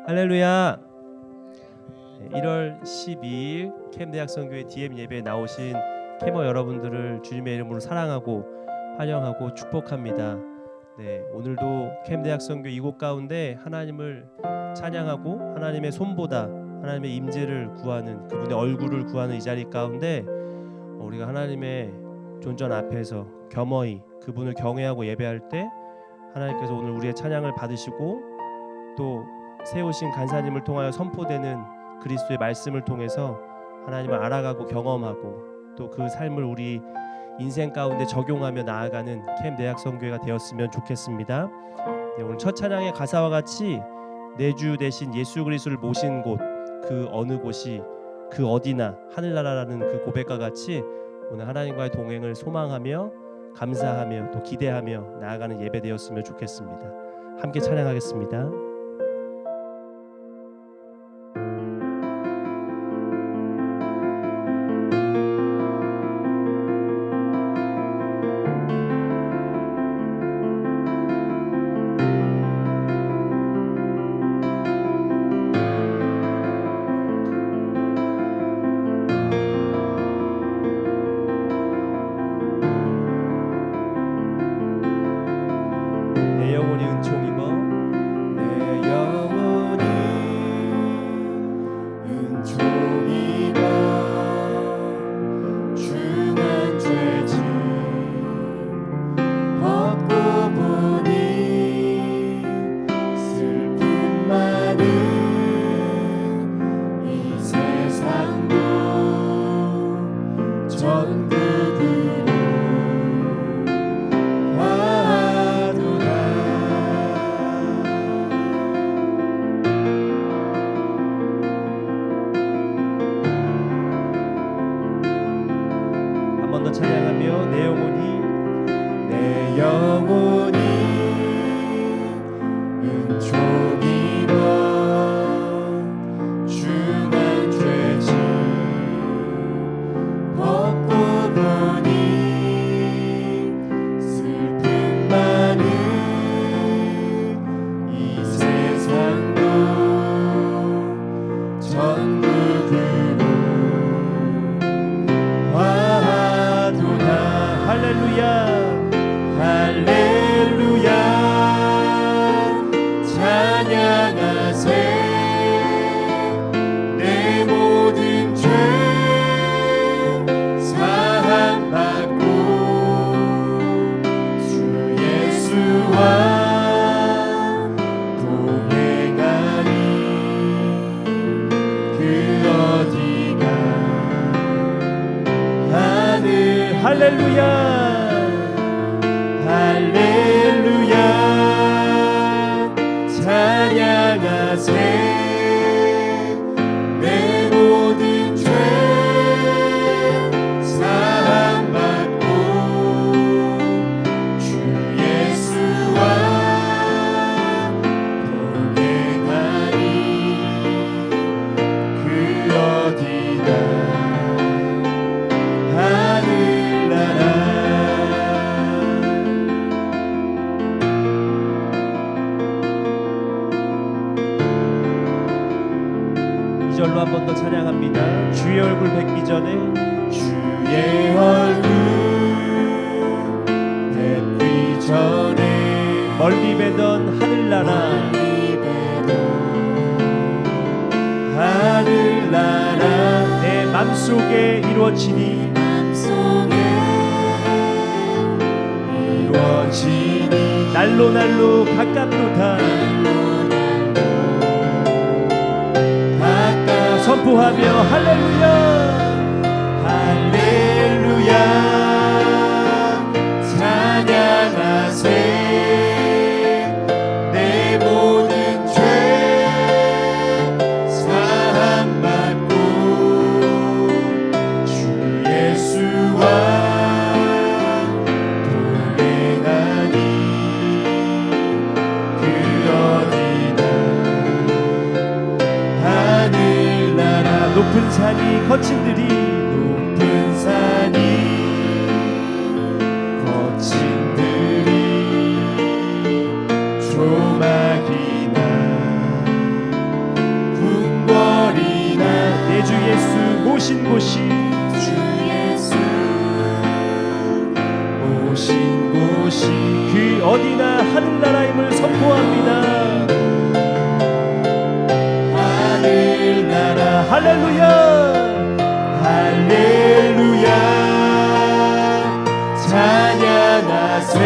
할렐루야. 1월 12일 캠대학성교회 DM 예배에 나오신 캠머 여러분들을 주님의 이름으로 사랑하고 환영하고 축복합니다. 네, 오늘도 캠대학성교 이곳 가운데 하나님을 찬양하고 하나님의 손보다 하나님의 임재를 구하는, 그분의 얼굴을 구하는 이 자리 가운데 우리가 하나님의 존전 앞에서 겸허히 그분을 경외하고 예배할 때 하나님께서 오늘 우리의 찬양을 받으시고 또 세우신 간사님을 통하여 선포되는 그리스도의 말씀을 통해서 하나님을 알아가고 경험하고 또 그 삶을 우리 인생 가운데 적용하며 나아가는 캠 대학성교회가 되었으면 좋겠습니다. 네, 오늘 첫 찬양의 가사와 같이 내 주 대신 예수 그리스도를 모신 곳, 그 어느 곳이 그 어디나 하늘나라라는 그 고백과 같이 오늘 하나님과의 동행을 소망하며 감사하며 또 기대하며 나아가는 예배 되었으면 좋겠습니다. 함께 찬양하겠습니다. 찬양하며 내 영혼이 은총 입어 중한 죄짐 벗고 보니 슬픔 많은 이 세상도 천국으로 할렐루야 할렐루야 찬양하세 내 모든 죄 사함받고 주 예수와 동행하니 그 어디가 하늘 할렐루야 할렐루야 찬양하세 내 모든 죄 사함받고 주 예수와 동행하니 그 어디나 하늘나라. 이절로 한 번 더 찬양합니다. 주의 얼굴 뵙기 전에 주의 얼굴 뵙기 전에 멀리 뵈던 하늘나라 내 맘속에 이루어지니 날로 가깝도다 선포하며 할렐루야 할렐루야 찬양하세 내 모든 죄 사함받고 주 예수와 동행하니 그 어디나 하늘나라 높은 산이 거친들이 조막이나 할렐루야 할렐루야 찬양하세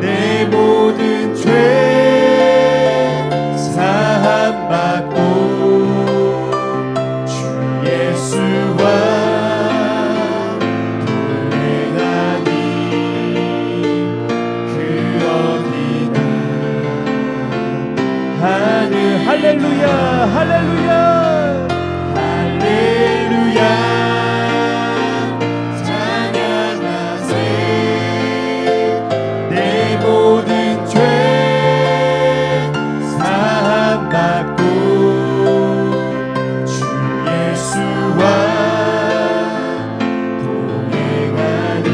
내 모든 죄 사함받고 주 예수와 동행하니 그 어디나 하늘 할렐루야 할렐루야 할렐루야 찬양하세 내 모든 죄 사함받고 주 예수와 동행하니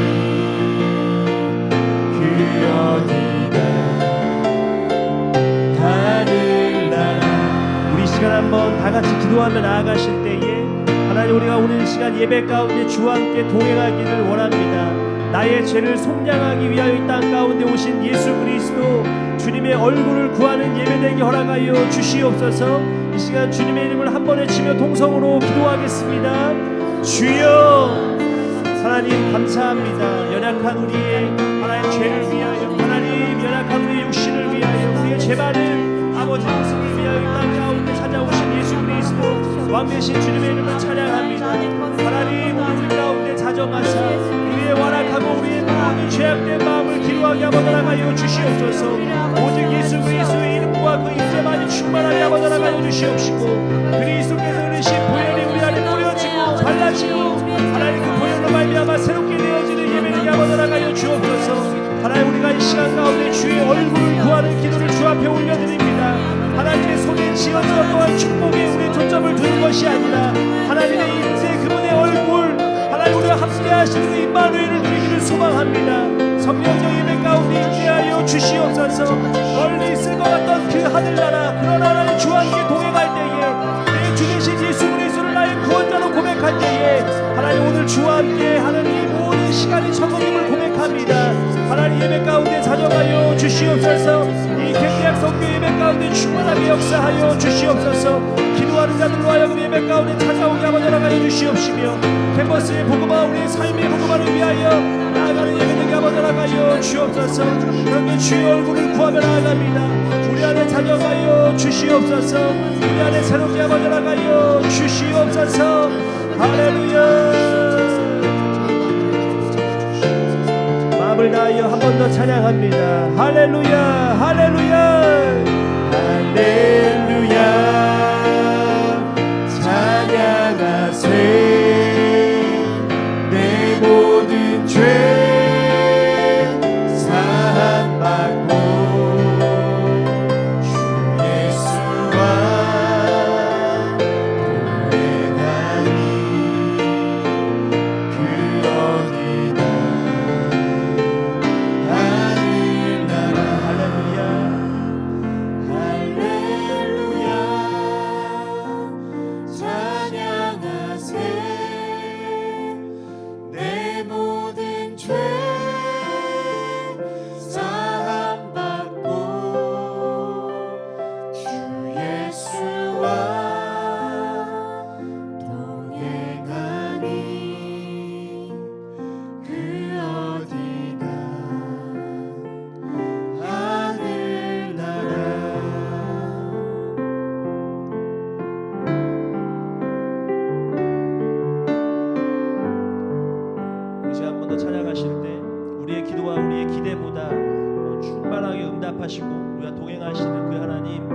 그 어디나 하늘나라. 우리 시간 한번 다 같이 기도하며 나아가실 때에 하나님 우리가 오늘 시간 예배 가운데 주와 함께 동행하기를 원합니다. 나의 죄를 속량하기 위하여 이 땅 가운데 오신 예수 그리스도 주님의 얼굴을 구하는 예배되게 허락하여 주시옵소서. 이 시간 주님의 이름을 한 번 외치며 동성으로 기도하겠습니다. 주여 하나님 감사합니다. 연약한 우리의 하나님 죄를 위하여 하나님 연약한 우리의 육신을 위하여 우리의 죄 많은 아버지 모습을 위하여 이 땅 가운데 찾아오신 예수 그리스도 왕 대신 주님의 이름을 찬양합니다. 하나님 우리 가운데 자정하사 우리의 완악하고 우리의 모든 죄악된 마음을 기도하게 하며 나아가여 주시옵소서. 오직 예수 그리스도의 이름과 그 임재만이 충만하게 하며 나아가여 주시옵시고 그리스도께서 흐르신 보혈이 우리 안에 뿌려지고 발라지고 하나님 그 보혈로 말미암아 새롭게 되어지는 예배를 하며 나아가여 주옵소서. 하나님 우리가 이 시간 가운데 주의 얼굴을 구하는 기도를 주 앞에 올려드립니다. 하나님의 손에 지어져 또한 축복에 우리의 초점을 두는 것이 아니라 하나님의 임재 그분의 얼굴 하나님 우리와 함께 하시는 임마누엘을 누리기를 소망합니다. 성령적 예배 가운데 임재하여 주시옵소서. 멀리 있을 것 같던 그 하늘나라 그러나 하나님 주와 함께 동행할 때에 내 주 되신 예수 그리스도를 나의 구원자로 고백할 때에 하나님 오늘 주와 함께 하는 이 모든 시간이 천국임을 고백합니다. 하나님 예배 가운데 자정하여 주시옵소서. 이 객대학 성교 예배 가운데 충만하게 역사하여 주시옵소서. 기도하는 자들로 하여금 예배 가운데 찾아오게 하며 열어가여 주시옵시며 캠퍼스의 복음화 우리의 삶의 복음화를 위하여 나아가는 예배되게 하며 열어가여 주옵소서. 그렇게 주의 얼굴을 구하며 나아갑니다. 우리 안에 찾아가여 주시옵소서. 우리 안에 새롭게 하며 열어가여 주시옵소서. 할렐루야. 마음을 다하여 한 번 더 찬양합니다. 할렐루야 할렐루야 할렐루야 찬양하세 내 모든 죄 사함받고 주 예수와 동행하니 그 어디나 하늘나라 할렐루야 찬양하세 내 모든 죄 사함받고 주 예수와 동행하니 그 어디나 하늘나라. 이제 한 번 더 찬양하실 때 우리의 기도와 우리의 기대보다 충만하게 응답하시고 우리가 동행하시는 그 하나님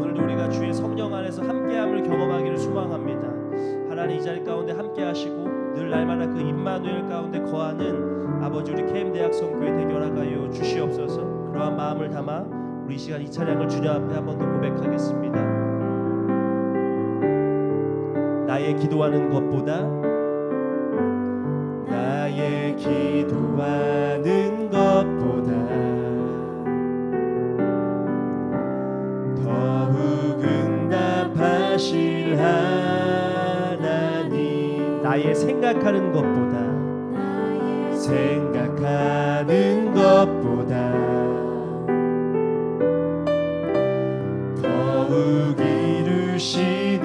오늘도 우리가 주의 성령 안에서 함께함을 경험하기를 소망합니다. 하나님 이 자리 가운데 함께하시고 늘 날마다 그 임마누엘 가운데 거하는 아버지 우리 KM대학 성교회 대결하가요 주시옵소서. 그러한 마음을 담아 우리 이 시간 이 찬양을 주님 앞에 한 번 더 고백하겠습니다. 나의 기도하는 것보다 나의 기도하는 것보다 더욱 응답하실 하나님 나의 생각하는 것보다 생각하는 것보다 더욱 이루시는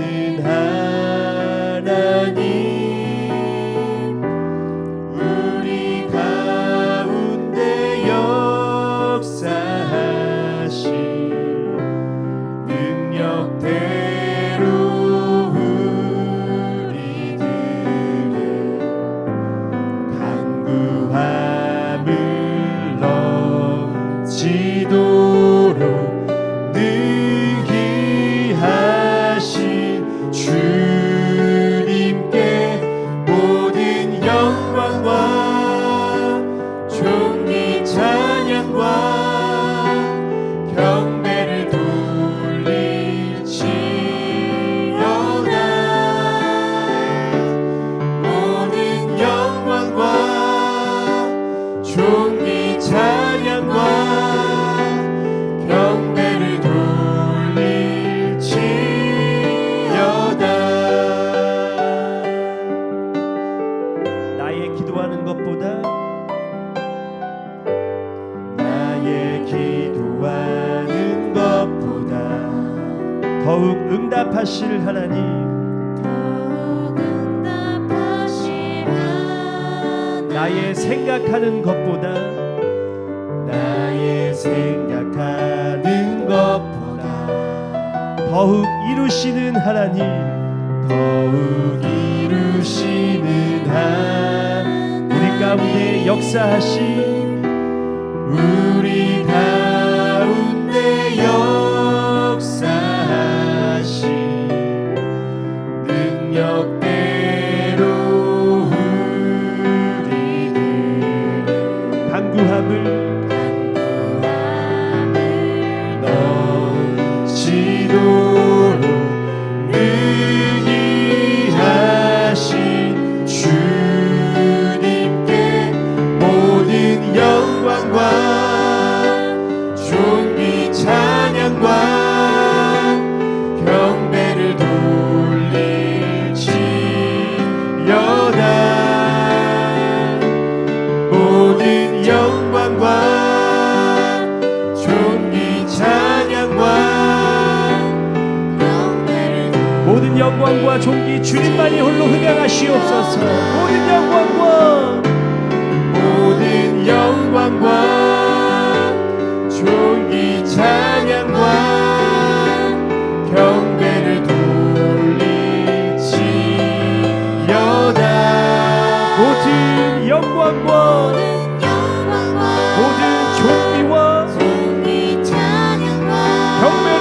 더욱 응답하실 하나님, 나의 생각하는 것보다 생각하는 것보다 더욱 이루시는 하나님, 더욱 이루시는 하나님, 우리 가운데 역사하신 우리 가운데 역사하신 능력대로 우리들 간구함을 넘치도록 능히 하신 주님께 모든 영광과 존귀 찬양과 경배를 돌릴지어다. 모든 영광과 존귀 찬양과 모든 영광과 존귀 주님만이 홀로 흠양하시옵소서. 모든 영광과 존귀 찬양과 경배를 돌릴지어다. 모든 영광과 모든 존귀와 경배를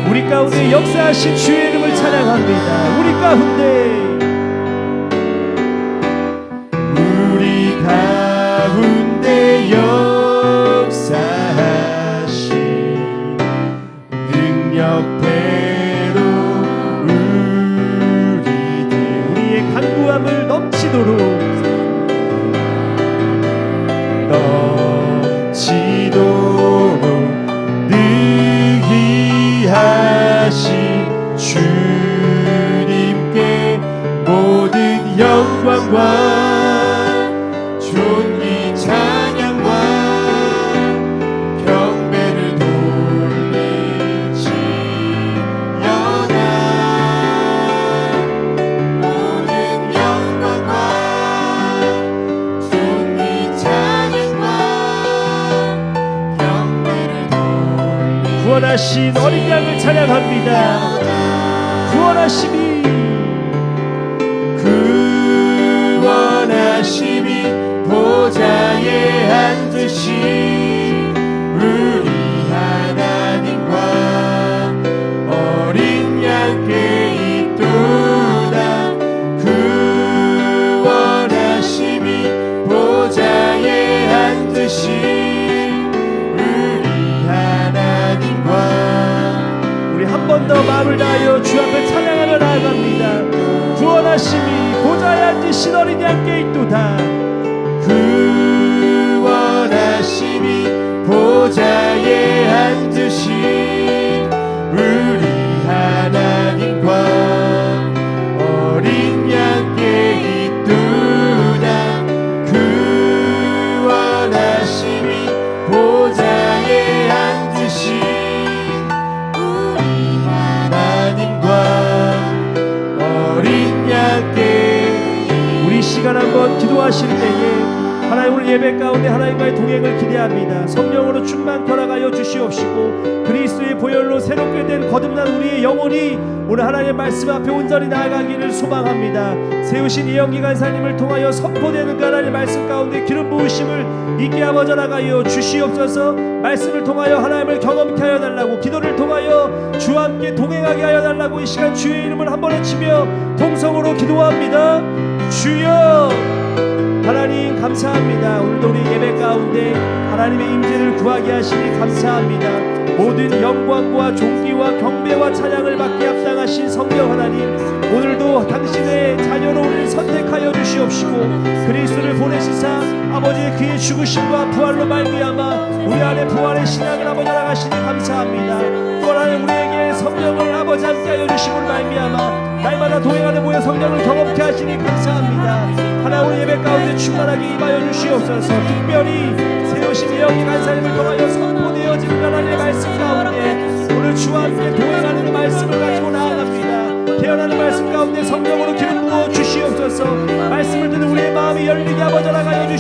우리 가운데 역사하신 주의 이름을 찬양합니다. 우리 가운데 역사하신 능력대로 우리의 간구함을 넘치도록 능히 하신 주님께 모든 영광과 존귀 찬양과 경배를 돌릴지어다. 모든 영광과 존귀 찬양과 경배를 구원하신 어린 양을 찬양합니다. 구원하심이 보좌에 앉으신 우리 하나님과 어린 양께 있도다. 구원하심이 보좌에 앉으신 우리 하나님과 우리 한 번 더 마음을 다하여 주 앞에 찬양하며 나아갑니다. 구원하심이 보좌에 앉으신 어린 양께 있도다. 구원하심이 보좌에 앉으신 우리 하나님과 어린 양께 있도다. 구원하심이 보좌에 앉으신 우리 하나님과 어린 양께. 우리 시간 한번 기도하실 때에 하나님 오늘 예배 가운데 하나님과의 동행을 기대합니다. 성령으로 충만 걸어가여 주시옵시고 그리스도의 보혈로 새롭게 된 거듭난 우리의 영혼이 오늘 하나님의 말씀 앞에 온전히 나아가기를 소망합니다. 세우신 이영기 간사님을 통하여 선포되는 그 하나님의 말씀 가운데 기름 부으심을 있게 하여 전하여 주시옵소서. 말씀을 통하여 하나님을 경험케 하여 달라고, 기도를 통하여 주와 함께 동행하게 하여 달라고 이 시간 주의 이름을 한번 외치며 동성으로 기도합니다. 주여 하나님 감사합니다. 오늘도 우리 예배 가운데 하나님의 임재를 구하게 하시니 감사합니다. 모든 영광과 존귀와 경배와 찬양을 받게 합당하신 성령 하나님, 오늘도 당신의 자녀로 우리를 선택하여 주시옵시고 그리스도를 보내시사 아버지의 그의 죽으심과 부활로 말미암아 우리 안에 부활의 신앙을 아버지 나가시니 감사합니다. 또 하나님 우리에게 성령을 아버지 함께 하여 주심을 말미암아 날마다 동행하는 모여 성령을 경험케 하시니 감사합니다. 하나님 우리 예배 가운데 충만하게 임하여 주시옵소서. 특별히 세우신 예언의 간사님을 통하여 선포되어지는 하나님의 말씀 가운데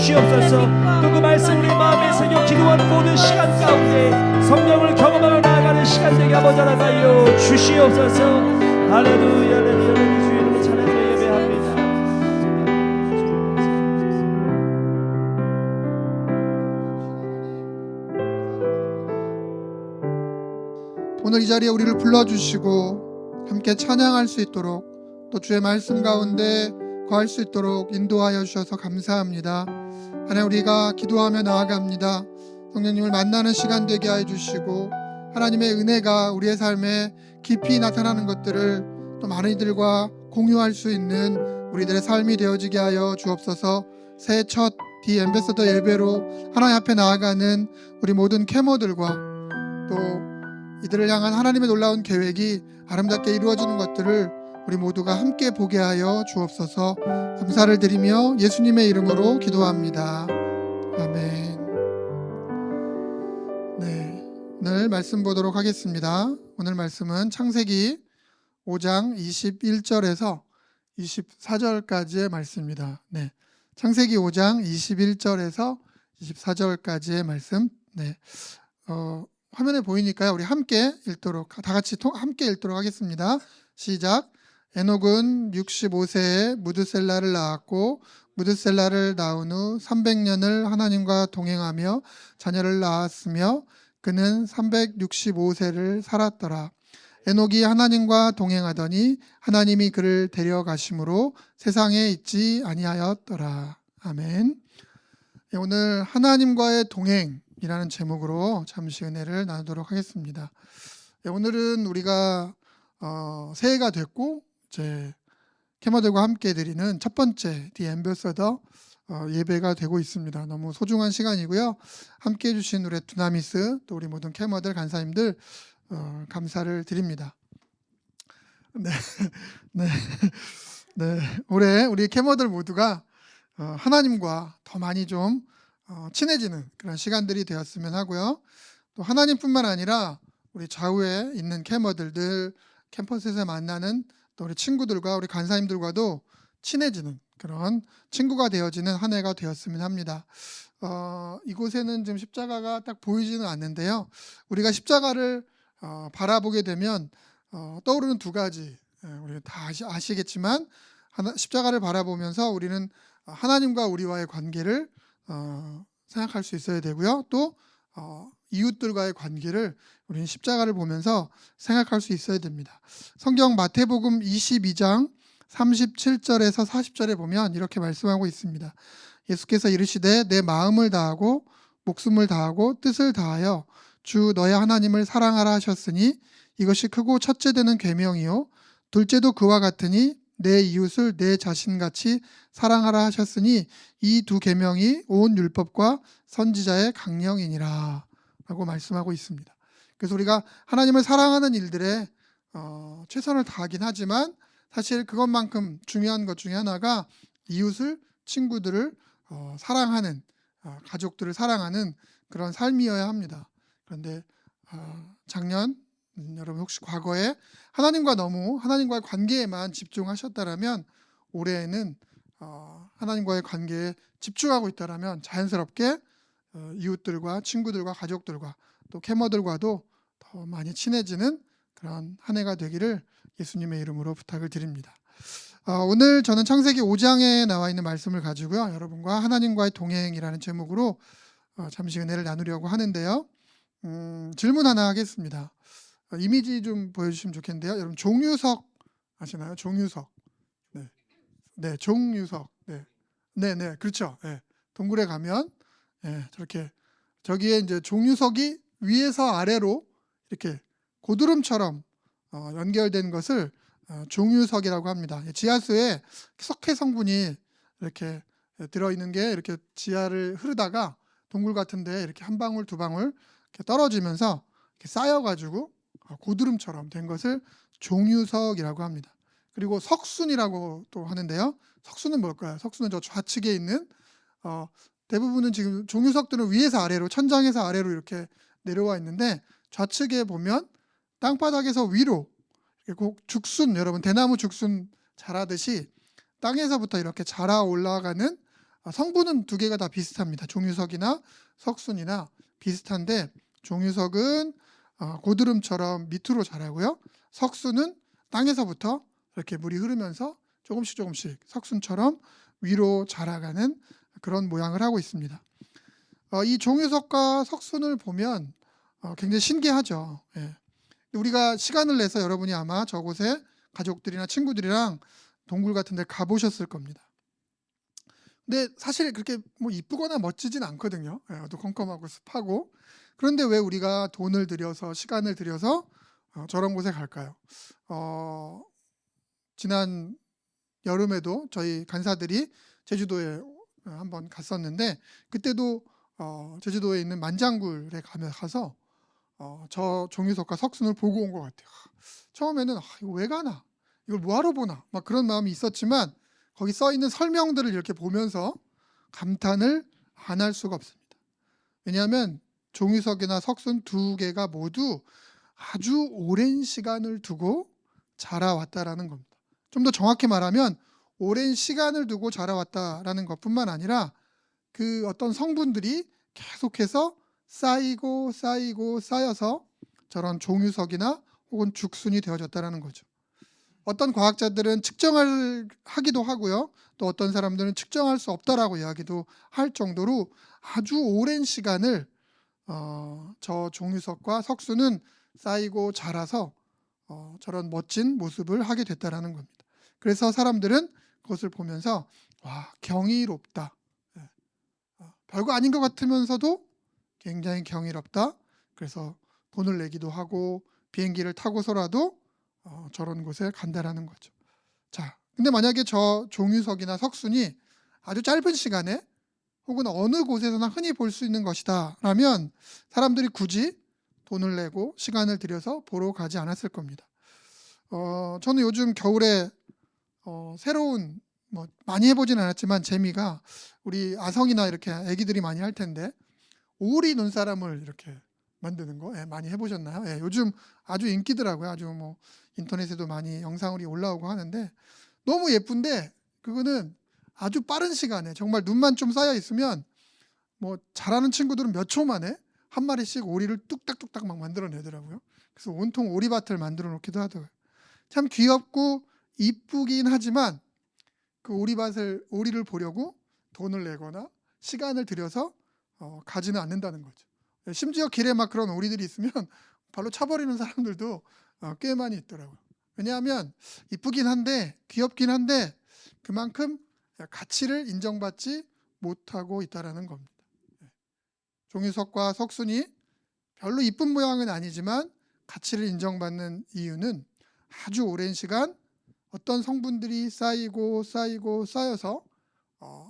주시옵소서. 또 그 말씀 우리 마음에 새겨 기도하는 모든 시간 가운데 성령을 경험하며 나아가는 시간 되게 아버지 나가요 주시옵소서. 할렐루야 할렐루야 주 이름을 찬양하며 예배합니다. 오늘 이 자리에 우리를 불러주시고 함께 찬양할 수 있도록 또 주의 말씀 가운데 거할 수 있도록 인도하여 주셔서 감사합니다. 하나님, 우리가 기도하며 나아갑니다. 성령님을 만나는 시간 되게 해 주시고 하나님의 은혜가 우리의 삶에 깊이 나타나는 것들을 또 많은 이들과 공유할 수 있는 우리들의 삶이 되어지게 하여 주옵소서. 새해 첫 디 앰베서더 예배로 하나님 앞에 나아가는 우리 모든 캐머들과 또 이들을 향한 하나님의 놀라운 계획이 아름답게 이루어지는 것들을 우리 모두가 함께 보게 하여 주옵소서. 감사를 드리며 예수님의 이름으로 기도합니다. 아멘. 네, 오늘 말씀 보도록 하겠습니다. 오늘 말씀은 창세기 5장 21절에서 24절까지의 말씀입니다. 네, 창세기 5장 21절에서 24절까지의 말씀. 네, 화면에 보이니까요. 우리 함께 읽도록, 다 같이 함께 읽도록 하겠습니다. 시작. 에녹은 65세에 무드셀라를 낳았고 무드셀라를 낳은 후 300년을 하나님과 동행하며 자녀를 낳았으며 그는 365세를 살았더라. 에녹이 하나님과 동행하더니 하나님이 그를 데려가심으로 세상에 있지 아니하였더라. 아멘. 오늘 하나님과의 동행이라는 제목으로 잠시 은혜를 나누도록 하겠습니다. 오늘은 우리가 새해가 됐고 이제 캐머들과 함께 드리는 첫 번째 디 앰베서더 예배가 되고 있습니다. 너무 소중한 시간이고요. 함께 해주신 우리 두나미스 또 우리 모든 캐머들 간사님들 감사를 드립니다. 네, 네, 네. 올해 우리 캐머들 모두가 하나님과 더 많이 좀 친해지는 그런 시간들이 되었으면 하고요. 또 하나님뿐만 아니라 우리 좌우에 있는 캐머들들 캠퍼스에서 만나는 또 우리 친구들과 우리 간사님들과도 친해지는 그런 친구가 되어지는 한 해가 되었으면 합니다. 이곳에는 지금 십자가가 딱 보이지는 않는데요. 우리가 십자가를 바라보게 되면 떠오르는 두 가지, 우리 다 아시겠지만 십자가를 바라보면서 우리는 하나님과 우리와의 관계를 생각할 수 있어야 되고요. 또 이웃들과의 관계를 우리는 십자가를 보면서 생각할 수 있어야 됩니다. 성경 마태복음 22장 37절에서 40절에 보면 이렇게 말씀하고 있습니다. 예수께서 이르시되 내 마음을 다하고 목숨을 다하고 뜻을 다하여 주 너의 하나님을 사랑하라 하셨으니 이것이 크고 첫째 되는 계명이요 둘째도 그와 같으니 내 이웃을 내 자신같이 사랑하라 하셨으니 이 두 계명이 온 율법과 선지자의 강령이니라 라고 말씀하고 있습니다. 그래서 우리가 하나님을 사랑하는 일들에 최선을 다하긴 하지만 사실 그것만큼 중요한 것 중에 하나가 이웃을, 친구들을 사랑하는, 가족들을 사랑하는 그런 삶이어야 합니다. 그런데 작년 여러분 혹시 과거에 하나님과의 관계에만 집중하셨다라면 올해에는 하나님과의 관계에 집중하고 있다라면 자연스럽게 이웃들과 친구들과 가족들과 또 캐머들과도 더 많이 친해지는 그런 한 해가 되기를 예수님의 이름으로 부탁을 드립니다. 오늘 저는 창세기 5장에 나와 있는 말씀을 가지고요. 여러분과 하나님과의 동행이라는 제목으로 잠시 은혜를 나누려고 하는데요. 질문 하나 하겠습니다. 이미지 좀 보여주시면 좋겠는데요. 여러분 종유석 아시나요? 종유석. 네, 종유석. 네, 그렇죠. 네, 동굴에 가면 저렇게 저기에 이제 종유석이 위에서 아래로 이렇게 고드름처럼 연결된 것을 종유석이라고 합니다. 지하수에 석회 성분이 이렇게 들어있는 게 이렇게 지하를 흐르다가 동굴 같은데 이렇게 한 방울 두 방울 이렇게 떨어지면서 이렇게 쌓여가지고 고드름처럼 된 것을 종유석이라고 합니다. 그리고 석순이라고 또 하는데요. 석순은 뭘까요? 석순은 저 좌측에 있는 대부분은 지금 종유석들은 위에서 아래로 천장에서 아래로 이렇게 내려와 있는데 좌측에 보면 땅바닥에서 위로 이렇게 죽순, 여러분 대나무 죽순 자라듯이 땅에서부터 이렇게 자라 올라가는 성분은 두 개가 다 비슷합니다. 종유석이나 석순이나 비슷한데 종유석은 고드름처럼 밑으로 자라고요. 석순은 땅에서부터 이렇게 물이 흐르면서 조금씩 석순처럼 위로 자라가는 그런 모양을 하고 있습니다. 이 종유석과 석순을 보면 굉장히 신기하죠. 예. 우리가 시간을 내서 여러분이 아마 저곳에 가족들이나 친구들이랑 동굴 같은 데 가보셨을 겁니다. 근데 사실 그렇게 뭐 이쁘거나 멋지진 않거든요. 예, 어두컴컴하고 습하고. 그런데 왜 우리가 돈을 들여서 시간을 들여서 저런 곳에 갈까요? 지난 여름에도 저희 간사들이 제주도에 한번 갔었는데 그때도 제주도에 있는 만장굴에 가서 저 종유석과 석순을 보고 온 것 같아요. 처음에는 이거 왜 가나? 이걸 뭐하러 보나? 막 그런 마음이 있었지만 거기 써 있는 설명들을 이렇게 보면서 감탄을 안 할 수가 없습니다. 왜냐하면 종유석이나 석순 두 개가 모두 아주 오랜 시간을 두고 자라왔다라는 겁니다. 좀 더 정확히 말하면 오랜 시간을 두고 자라왔다라는 것뿐만 아니라 그 어떤 성분들이 계속해서 쌓여서 저런 종유석이나 혹은 죽순이 되어졌다라는 거죠. 어떤 과학자들은 측정을 하기도 하고요. 또 어떤 사람들은 측정할 수 없다라고 이야기도 할 정도로 아주 오랜 시간을 저 종유석과 석순은 쌓이고 자라서 저런 멋진 모습을 하게 됐다라는 겁니다. 그래서 사람들은 그것을 보면서 와, 경이롭다. 별거 아닌 것 같으면서도 굉장히 경이롭다. 그래서 돈을 내기도 하고 비행기를 타고서라도 저런 곳에 간다라는 거죠. 자, 근데 만약에 저 종유석이나 석순이 아주 짧은 시간에 혹은 어느 곳에서나 흔히 볼 수 있는 것이다 라면 사람들이 굳이 돈을 내고 시간을 들여서 보러 가지 않았을 겁니다. 저는 요즘 겨울에 새로운 뭐 많이 해보진 않았지만 재미가 우리 아성이나 이렇게 아기들이 많이 할 텐데 오리 눈사람을 이렇게 만드는 거 많이 해보셨나요? 요즘 아주 인기더라고요. 아주 뭐 인터넷에도 많이 영상이 올라오고 하는데 너무 예쁜데 그거는 아주 빠른 시간에 정말 눈만 좀 쌓여 있으면 뭐 잘하는 친구들은 몇 초 만에 한 마리씩 오리를 뚝딱뚝딱 막 만들어내더라고요. 그래서 온통 오리밭을 만들어 놓기도 하더라고요. 참 귀엽고 이쁘긴 하지만 그 오리를 보려고 돈을 내거나 시간을 들여서 가지는 않는다는 거죠. 심지어 길에 막 그런 오리들이 있으면 발로 차버리는 사람들도 꽤 많이 있더라고요. 왜냐하면 이쁘긴 한데 귀엽긴 한데 그만큼 가치를 인정받지 못하고 있다라는 겁니다. 종유석과 석순이 별로 이쁜 모양은 아니지만 가치를 인정받는 이유는 아주 오랜 시간 어떤 성분들이 쌓여서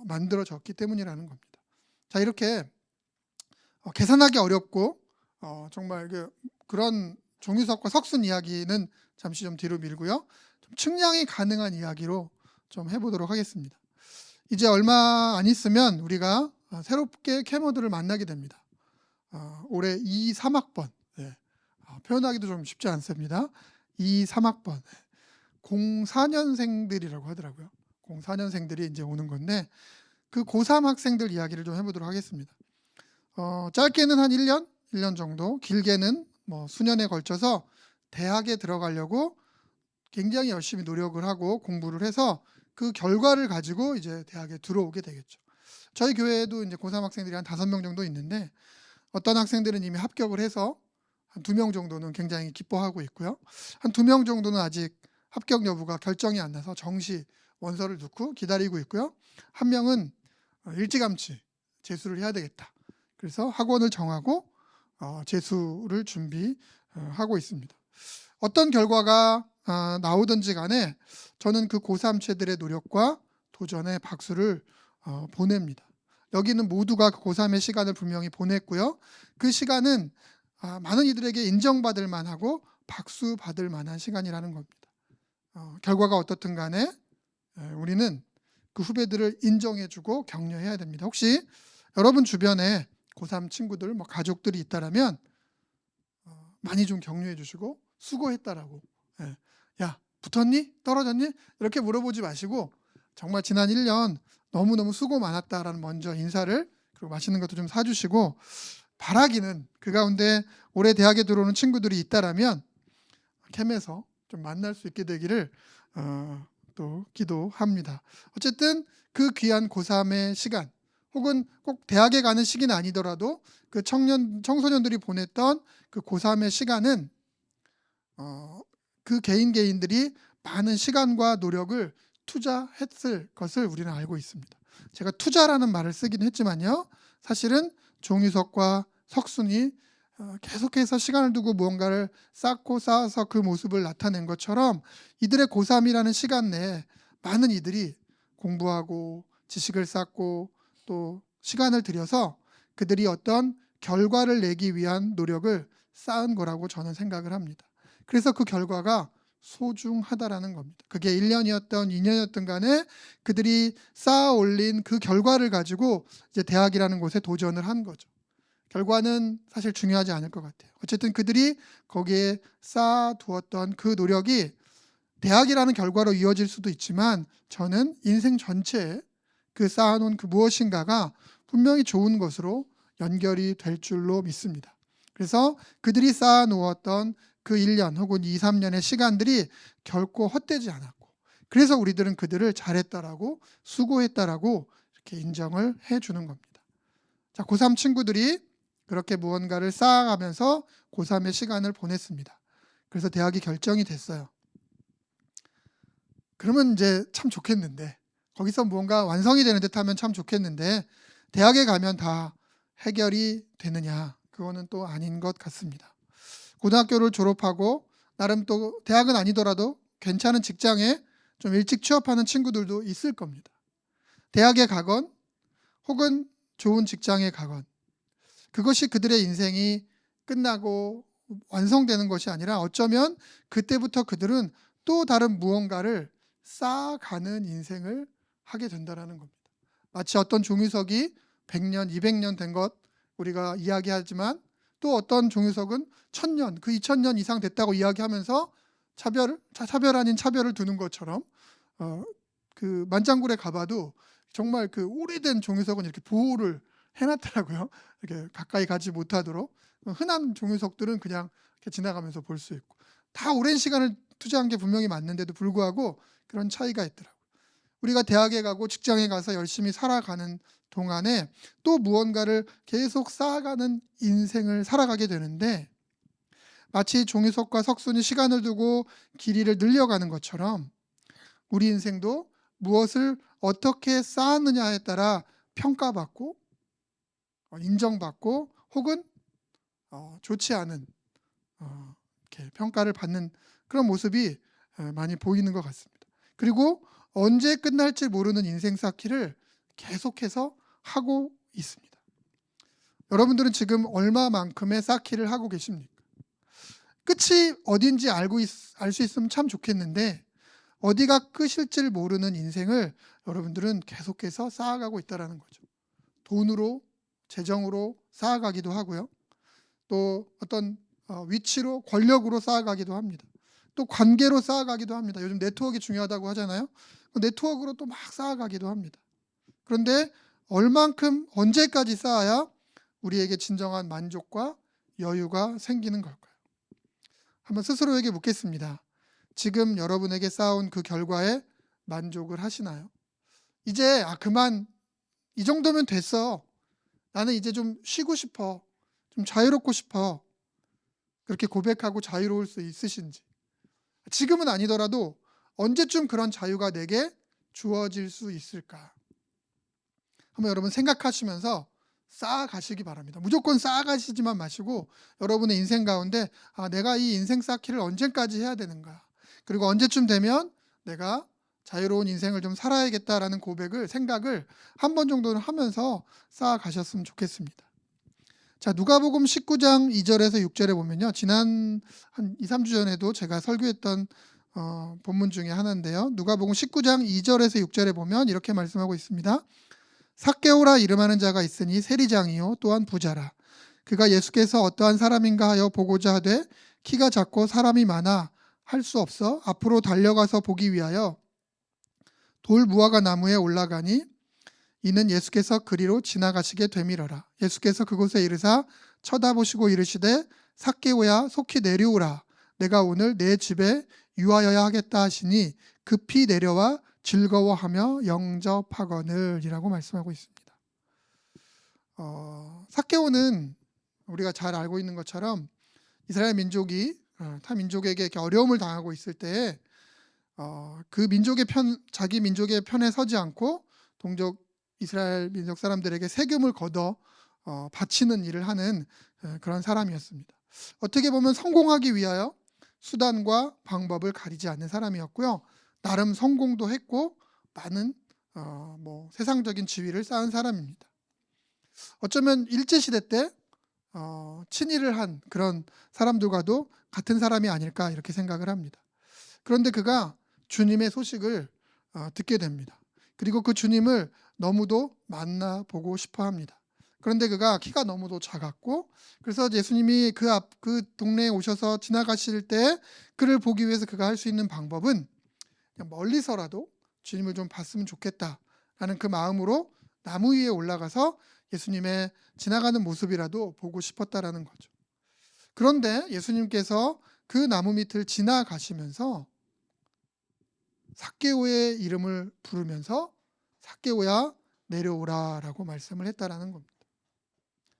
만들어졌기 때문이라는 겁니다. 자, 이렇게 계산하기 어렵고 정말 그런 종유석과 석순 이야기는 잠시 좀 뒤로 밀고요. 좀 측량이 가능한 이야기로 좀 해보도록 하겠습니다. 이제 얼마 안 있으면 우리가 새롭게 캐머들을 만나게 됩니다. 올해 2, 3학번 표현하기도 좀 쉽지 않습니다. 2, 3학번 04년생들이라고 하더라고요. 04년생들이 이제 오는 건데 그 고3 학생들 이야기를 좀 해보도록 하겠습니다. 짧게는 한 1년 정도, 길게는 뭐 수년에 걸쳐서 대학에 들어가려고 굉장히 열심히 노력을 하고 공부를 해서 그 결과를 가지고 이제 대학에 들어오게 되겠죠. 저희 교회에도 이제 고3 학생들이 한 5명 정도 있는데 어떤 학생들은 이미 합격을 해서 한 2명 정도는 굉장히 기뻐하고 있고요. 한 2명 정도는 아직 합격 여부가 결정이 안 나서 정시 원서를 넣고 기다리고 있고요. 한 명은 일찌감치 재수를 해야 되겠다. 그래서 학원을 정하고 재수를 준비하고 있습니다. 어떤 결과가 나오든지 간에 저는 그 고3채들의 노력과 도전에 박수를 보냅니다. 여기는 모두가 그 고3의 시간을 분명히 보냈고요. 그 시간은 많은 이들에게 인정받을 만하고 박수 받을 만한 시간이라는 겁니다. 결과가 어떻든 간에 우리는 그 후배들을 인정해주고 격려해야 됩니다. 혹시 여러분 주변에 고3 친구들, 뭐 가족들이 있다라면 많이 좀 격려해 주시고 수고했다라고 야 붙었니? 떨어졌니? 이렇게 물어보지 마시고 정말 지난 1년 너무너무 수고 많았다라는 먼저 인사를, 그리고 맛있는 것도 좀 사주시고, 바라기는 그 가운데 올해 대학에 들어오는 친구들이 있다라면 캠에서 좀 만날 수 있게 되기를 또 기도합니다. 어쨌든 그 귀한 고3의 시간, 혹은 꼭 대학에 가는 시기는 아니더라도 그 청소년들이 보냈던 그 고3의 시간은 그 개인들이 많은 시간과 노력을 투자했을 것을 우리는 알고 있습니다. 제가 투자라는 말을 쓰긴 했지만요, 사실은 종유석과 석순이 계속해서 시간을 두고 무언가를 쌓고 쌓아서 그 모습을 나타낸 것처럼 이들의 고3이라는 시간 내에 많은 이들이 공부하고 지식을 쌓고 또 시간을 들여서 그들이 어떤 결과를 내기 위한 노력을 쌓은 거라고 저는 생각을 합니다. 그래서 그 결과가 소중하다라는 겁니다. 그게 1년이었던 2년이었던 간에 그들이 쌓아 올린 그 결과를 가지고 이제 대학이라는 곳에 도전을 한 거죠. 결과는 사실 중요하지 않을 것 같아요. 어쨌든 그들이 거기에 쌓아두었던 그 노력이 대학이라는 결과로 이어질 수도 있지만, 저는 인생 전체에 그 쌓아놓은 그 무엇인가가 분명히 좋은 것으로 연결이 될 줄로 믿습니다. 그래서 그들이 쌓아놓았던 그 1년 혹은 2, 3년의 시간들이 결코 헛되지 않았고, 그래서 우리들은 그들을 잘했다라고, 수고했다라고 이렇게 인정을 해주는 겁니다. 자, 고3 친구들이 그렇게 무언가를 쌓아가면서 고3의 시간을 보냈습니다. 그래서 대학이 결정이 됐어요. 그러면 이제 참 좋겠는데, 거기서 무언가 완성이 되는 듯 하면 참 좋겠는데, 대학에 가면 다 해결이 되느냐? 그거는 또 아닌 것 같습니다. 고등학교를 졸업하고 나름 또 대학은 아니더라도 괜찮은 직장에 좀 일찍 취업하는 친구들도 있을 겁니다. 대학에 가건 혹은 좋은 직장에 가건, 그것이 그들의 인생이 끝나고 완성되는 것이 아니라 어쩌면 그때부터 그들은 또 다른 무언가를 쌓아가는 인생을 하게 된다는 겁니다. 마치 어떤 종유석이 100년, 200년 된 것 우리가 이야기하지만, 또 어떤 종유석은 1000년, 그 2000년 이상 됐다고 이야기하면서 차별 아닌 차별을 두는 것처럼 그 만장굴에 가봐도 정말 그 오래된 종유석은 이렇게 보호를 해놨더라고요. 이렇게 가까이 가지 못하도록. 흔한 종유석들은 그냥 이렇게 지나가면서 볼 수 있고, 다 오랜 시간을 투자한 게 분명히 맞는데도 불구하고 그런 차이가 있더라고요. 우리가 대학에 가고 직장에 가서 열심히 살아가는 동안에 또 무언가를 계속 쌓아가는 인생을 살아가게 되는데, 마치 종유석과 석순이 시간을 두고 길이를 늘려가는 것처럼 우리 인생도 무엇을 어떻게 쌓았느냐에 따라 평가받고 인정받고 혹은 좋지 않은 이렇게 평가를 받는 그런 모습이 많이 보이는 것 같습니다. 그리고 언제 끝날지 모르는 인생 쌓기를 계속해서 하고 있습니다. 여러분들은 지금 얼마만큼의 쌓기를 하고 계십니까? 끝이 어딘지 알 수 있으면 참 좋겠는데, 어디가 끝일지를 모르는 인생을 여러분들은 계속해서 쌓아가고 있다는 거죠. 돈으로, 재정으로 쌓아가기도 하고요. 또 어떤 위치로, 권력으로 쌓아가기도 합니다. 또 관계로 쌓아가기도 합니다. 요즘 네트워크가 중요하다고 하잖아요. 네트워크로 또 막 쌓아가기도 합니다. 그런데 얼만큼, 언제까지 쌓아야 우리에게 진정한 만족과 여유가 생기는 걸까요? 한번 스스로에게 묻겠습니다. 지금 여러분에게 쌓아온 그 결과에 만족을 하시나요? 이제 그만, 이 정도면 됐어. 나는 이제 좀 쉬고 싶어. 좀 자유롭고 싶어. 그렇게 고백하고 자유로울 수 있으신지. 지금은 아니더라도 언제쯤 그런 자유가 내게 주어질 수 있을까? 한번 여러분 생각하시면서 쌓아가시기 바랍니다. 무조건 쌓아가시지만 마시고 여러분의 인생 가운데 내가 이 인생 쌓기를 언제까지 해야 되는가? 그리고 언제쯤 되면 내가 자유로운 인생을 좀 살아야겠다라는 생각을 한 번 정도는 하면서 쌓아가셨으면 좋겠습니다. 자, 누가복음 19장 2절에서 6절에 보면요. 지난 한 2, 3주 전에도 제가 설교했던 본문 중에 하나인데요. 누가복음 19장 2절에서 6절에 보면 이렇게 말씀하고 있습니다. 삭개오라 이름하는 자가 있으니 세리장이요 또한 부자라. 그가 예수께서 어떠한 사람인가 하여 보고자 하되 키가 작고 사람이 많아 할 수 없어 앞으로 달려가서 보기 위하여 돌 무화과 나무에 올라가니 이는 예수께서 그리로 지나가시게 되밀어라. 예수께서 그곳에 이르사 쳐다보시고 이르시되 삭개오야 속히 내려오라. 내가 오늘 내 집에 유하여야 하겠다 하시니 급히 내려와 즐거워하며 영접하거늘이라고 말씀하고 있습니다. 삭개오는 우리가 잘 알고 있는 것처럼 이스라엘 민족이 타 민족에게 이렇게 어려움을 당하고 있을 때 그 민족의 자기 민족의 편에 서지 않고 동족 이스라엘 민족 사람들에게 세금을 걷어 바치는 일을 하는 그런 사람이었습니다. 어떻게 보면 성공하기 위하여 수단과 방법을 가리지 않는 사람이었고요. 나름 성공도 했고 많은 세상적인 지위를 쌓은 사람입니다. 어쩌면 일제시대 때 친일을 한 그런 사람들과도 같은 사람이 아닐까 이렇게 생각을 합니다. 그런데 그가 주님의 소식을 듣게 됩니다. 그리고 그 주님을 너무도 만나보고 싶어 합니다. 그런데 그가 키가 너무도 작았고 그래서 예수님이 그 동네에 오셔서 지나가실 때 그를 보기 위해서 그가 할 수 있는 방법은 그냥 멀리서라도 주님을 좀 봤으면 좋겠다라는 그 마음으로 나무 위에 올라가서 예수님의 지나가는 모습이라도 보고 싶었다라는 거죠. 그런데 예수님께서 그 나무 밑을 지나가시면서 삭개오의 이름을 부르면서 삭개오야 내려오라라고 말씀을 했다라는 겁니다.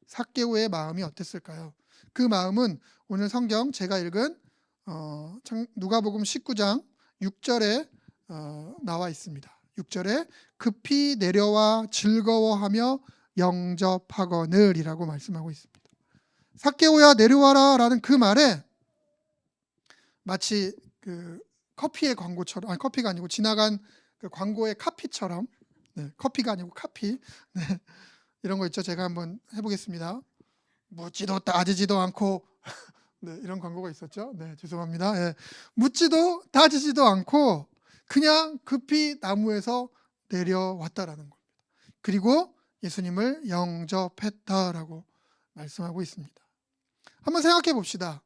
삭개오의 마음이 어땠을까요? 그 마음은 오늘 성경 제가 읽은 누가복음 19장 6절에 나와 있습니다. 6절에 급히 내려와 즐거워하며 영접하거늘이라고 말씀하고 있습니다. 삭개오야 내려와라 라는 그 말에 마치 그 커피의 광고처럼, 아니 커피가 아니고 지나간 그 광고의 카피처럼, 커피가 아니고 카피, 이런 거 있죠. 제가 한번 해보겠습니다. 묻지도 따지지도 않고 이런 광고가 있었죠. 죄송합니다. 묻지도 따지지도 않고 그냥 급히 나무에서 내려왔다라는 겁니다. 그리고 예수님을 영접했다라고 말씀하고 있습니다. 한번 생각해 봅시다.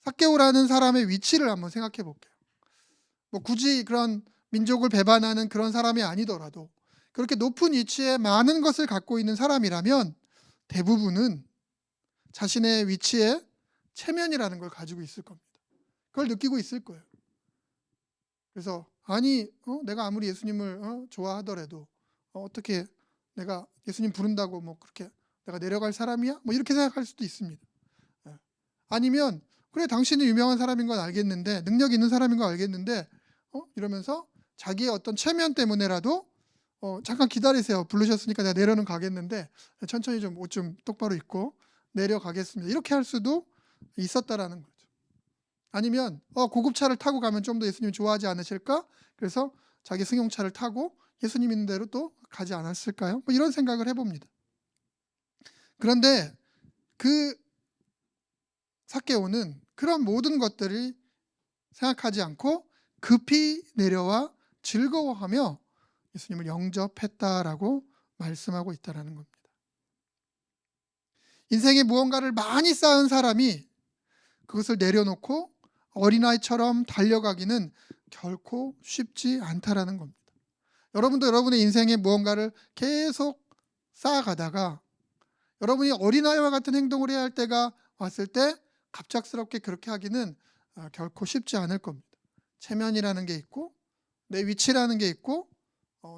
삭개오라는 사람의 위치를 한번 생각해 볼게요. 굳이 그런 민족을 배반하는 그런 사람이 아니더라도 그렇게 높은 위치에 많은 것을 갖고 있는 사람이라면 대부분은 자신의 위치에 체면이라는 걸 가지고 있을 겁니다. 그걸 느끼고 있을 거예요. 그래서 내가 아무리 예수님을 좋아하더라도 어떻게 내가 예수님 부른다고 그렇게 내가 내려갈 사람이야? 이렇게 생각할 수도 있습니다. 아니면 그래 당신이 유명한 사람인 건 알겠는데 능력 있는 사람인 건 알겠는데 이러면서 자기의 어떤 체면 때문에라도 잠깐 기다리세요. 부르셨으니까 내가 내려는 가겠는데 천천히 좀 옷 좀 똑바로 입고 내려가겠습니다. 이렇게 할 수도 있었다라는 거죠. 아니면 고급차를 타고 가면 좀 더 예수님이 좋아하지 않으실까? 그래서 자기 승용차를 타고 예수님 있는 대로 또 가지 않았을까요? 이런 생각을 해봅니다. 그런데 그 삭개오는 그런 모든 것들을 생각하지 않고 급히 내려와 즐거워하며 예수님을 영접했다라고 말씀하고 있다라는 겁니다. 인생에 무언가를 많이 쌓은 사람이 그것을 내려놓고 어린아이처럼 달려가기는 결코 쉽지 않다라는 겁니다. 여러분도 여러분의 인생에 무언가를 계속 쌓아가다가 여러분이 어린아이와 같은 행동을 해야 할 때가 왔을 때 갑작스럽게 그렇게 하기는 결코 쉽지 않을 겁니다. 체면이라는 게 있고 내 위치라는 게 있고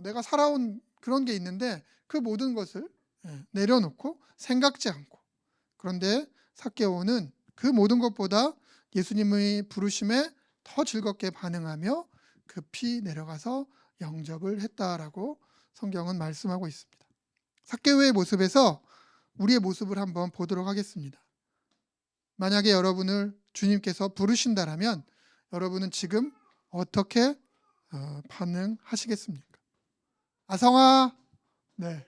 내가 살아온 그런 게 있는데 그 모든 것을 내려놓고 생각지 않고 그런데 삭개오는 그 모든 것보다 예수님의 부르심에 더 즐겁게 반응하며 급히 내려가서 영접을 했다라고 성경은 말씀하고 있습니다. 삭개오의 모습에서 우리의 모습을 한번 보도록 하겠습니다. 만약에 여러분을 주님께서 부르신다라면 여러분은 지금 어떻게 반응하시겠습니까? 아성아, 네.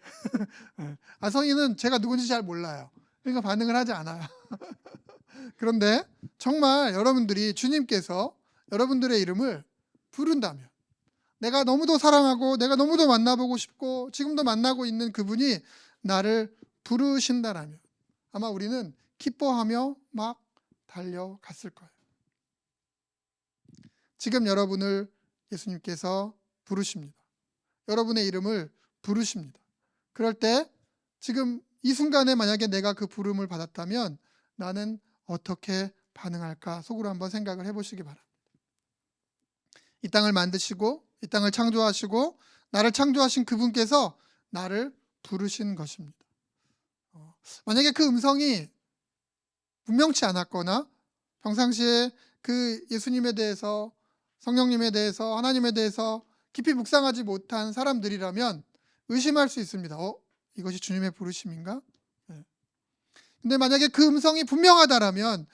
아성이는 제가 누군지 잘 몰라요. 그러니까 반응을 하지 않아요. 그런데 정말 여러분들이 주님께서 여러분들의 이름을 부른다면 내가 너무도 사랑하고 내가 너무도 만나보고 싶고 지금도 만나고 있는 그분이 나를 부르신다라면 아마 우리는 기뻐하며 막 달려갔을 거예요. 지금 여러분을 예수님께서 부르십니다. 여러분의 이름을 부르십니다. 그럴 때 지금 이 순간에 만약에 내가 그 부름을 받았다면 나는 어떻게 반응할까 속으로 한번 생각을 해보시기 바랍니다. 이 땅을 만드시고 이 땅을 창조하시고 나를 창조하신 그분께서 나를 부르신 것입니다. 만약에 그 음성이 분명치 않았거나 평상시에 그 예수님에 대해서, 성령님에 대해서, 하나님에 대해서 깊이 묵상하지 못한 사람들이라면 의심할 수 있습니다. 이것이 주님의 부르심인가? 근데 만약에 그 음성이 분명하다라면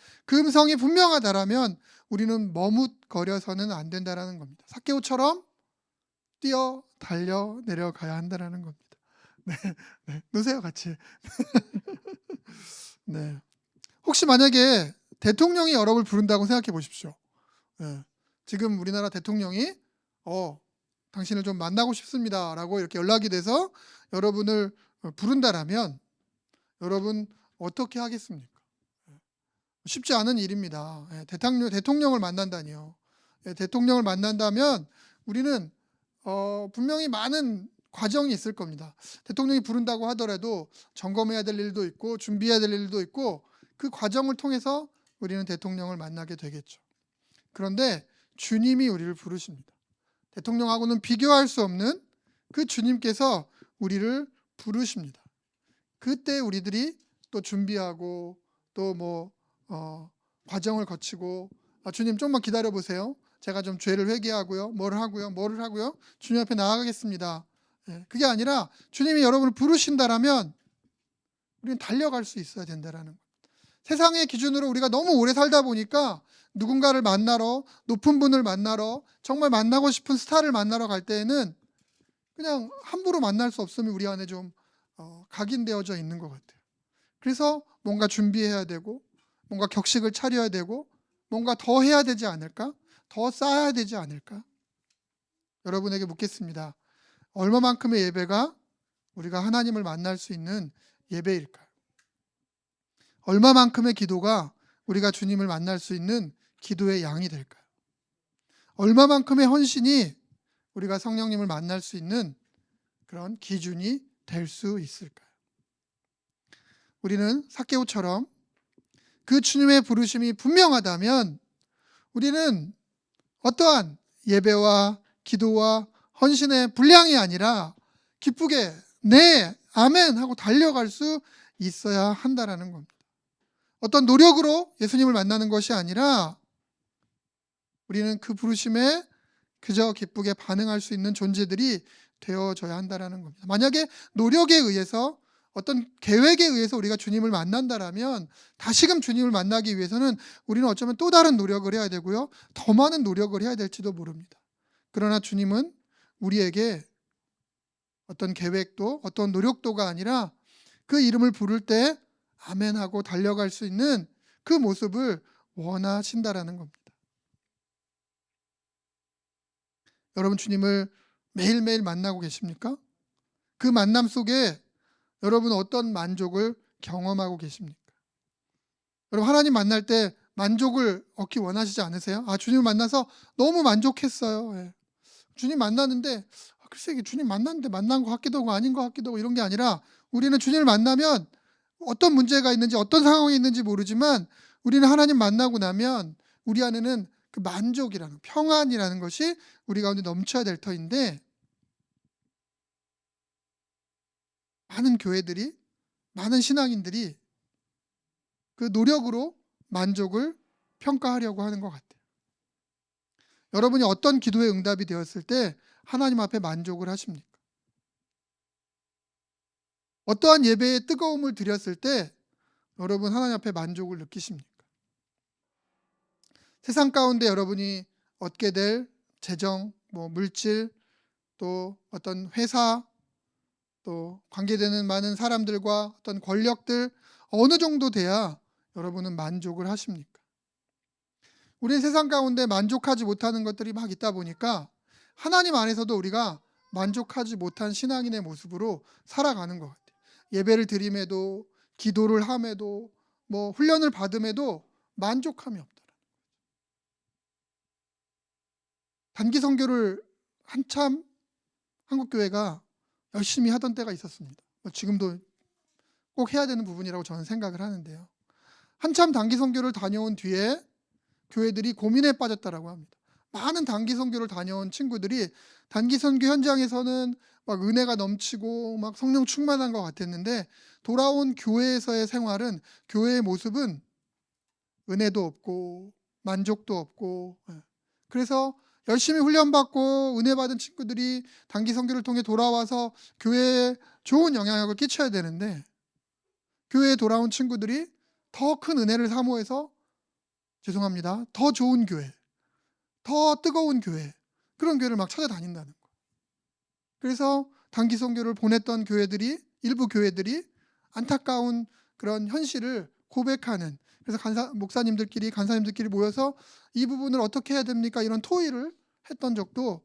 우리는 머뭇거려서는 안 된다라는 겁니다. 삭개오처럼 뛰어 달려 내려가야 한다라는 겁니다. 네, 노세요 같이. 네. 혹시 만약에 대통령이 여러분을 부른다고 생각해 보십시오. 지금 우리나라 대통령이 당신을 좀 만나고 싶습니다라고 이렇게 연락이 돼서 여러분을 부른다라면 여러분 어떻게 하겠습니까? 쉽지 않은 일입니다. 대통령을 만난다니요. 대통령을 만난다면 우리는 분명히 많은 과정이 있을 겁니다. 대통령이 부른다고 하더라도 점검해야 될 일도 있고 준비해야 될 일도 있고 그 과정을 통해서 우리는 대통령을 만나게 되겠죠. 그런데 주님이 우리를 부르십니다. 대통령하고는 비교할 수 없는 그 주님께서 우리를 부르십니다. 그때 우리들이 또 준비하고 또 과정을 거치고 주님 좀만 기다려 보세요. 제가 좀 죄를 회개하고요. 뭐를 하고요. 주님 앞에 나아가겠습니다. 그게 아니라 주님이 여러분을 부르신다라면 우리는 달려갈 수 있어야 된다라는 거예요. 세상의 기준으로 우리가 너무 오래 살다 보니까 누군가를 만나러, 높은 분을 만나러, 정말 만나고 싶은 스타를 만나러 갈 때에는 그냥 함부로 만날 수 없으면 우리 안에 좀 각인되어져 있는 것 같아요. 그래서 뭔가 준비해야 되고 뭔가 격식을 차려야 되고 뭔가 더 해야 되지 않을까? 더 쌓아야 되지 않을까? 여러분에게 묻겠습니다. 얼마만큼의 예배가 우리가 하나님을 만날 수 있는 예배일까요? 얼마만큼의 기도가 우리가 주님을 만날 수 있는 기도의 양이 될까요? 얼마만큼의 헌신이 우리가 성령님을 만날 수 있는 그런 기준이 될 수 있을까요? 우리는 삭개오처럼 그 주님의 부르심이 분명하다면 우리는 어떠한 예배와 기도와 헌신의 분량이 아니라 기쁘게 네, 아멘 하고 달려갈 수 있어야 한다라는 겁니다. 어떤 노력으로 예수님을 만나는 것이 아니라 우리는 그 부르심에 그저 기쁘게 반응할 수 있는 존재들이 되어져야 한다라는 겁니다. 만약에 노력에 의해서 어떤 계획에 의해서 우리가 주님을 만난다라면 다시금 주님을 만나기 위해서는 우리는 어쩌면 또 다른 노력을 해야 되고요. 더 많은 노력을 해야 될지도 모릅니다. 그러나 주님은 우리에게 어떤 계획도 어떤 노력도가 아니라 그 이름을 부를 때 아멘하고 달려갈 수 있는 그 모습을 원하신다라는 겁니다. 여러분 주님을 매일매일 만나고 계십니까? 그 만남 속에 여러분 어떤 만족을 경험하고 계십니까? 여러분 하나님 만날 때 만족을 얻기 원하시지 않으세요? 주님을 만나서 너무 만족했어요. 주님 만났는데 글쎄 주님 만났는데 만난 것 같기도 하고 아닌 것 같기도 하고 이런 게 아니라 우리는 주님을 만나면 어떤 문제가 있는지 어떤 상황이 있는지 모르지만 우리는 하나님 만나고 나면 우리 안에는 그 만족이라는 평안이라는 것이 우리 가운데 넘쳐야 될 터인데 많은 교회들이 많은 신앙인들이 그 노력으로 만족을 평가하려고 하는 것 같아요. 여러분이 어떤 기도의 응답이 되었을 때 하나님 앞에 만족을 하십니까? 어떠한 예배의 뜨거움을 드렸을 때 여러분 하나님 앞에 만족을 느끼십니까? 세상 가운데 여러분이 얻게 될 재정, 물질, 또 어떤 회사, 또 관계되는 많은 사람들과 어떤 권력들 어느 정도 돼야 여러분은 만족을 하십니까? 우리 세상 가운데 만족하지 못하는 것들이 막 있다 보니까 하나님 안에서도 우리가 만족하지 못한 신앙인의 모습으로 살아가는 것 같아요. 예배를 드림에도 기도를 함에도 훈련을 받음에도 만족함이 없다. 단기 선교를 한참 한국교회가 열심히 하던 때가 있었습니다. 지금도 꼭 해야 되는 부분이라고 저는 생각을 하는데요. 한참 단기 선교를 다녀온 뒤에 교회들이 고민에 빠졌다라고 합니다. 많은 단기 선교를 다녀온 친구들이 단기 선교 현장에서는 막 은혜가 넘치고 막 성령 충만한 것 같았는데 돌아온 교회에서의 생활은, 교회의 모습은 은혜도 없고 만족도 없고, 그래서 열심히 훈련받고 은혜 받은 친구들이 단기 선교를 통해 돌아와서 교회에 좋은 영향력을 끼쳐야 되는데 교회에 돌아온 친구들이 더 큰 은혜를 사모해서, 죄송합니다, 더 좋은 교회, 더 뜨거운 교회, 그런 교회를 막 찾아다닌다는 거예요. 그래서 단기 선교를 보냈던 교회들이, 일부 교회들이 안타까운 그런 현실을 고백하는, 그래서 목사님들끼리, 간사님들끼리 모여서 이 부분을 어떻게 해야 됩니까? 이런 토의를 했던 적도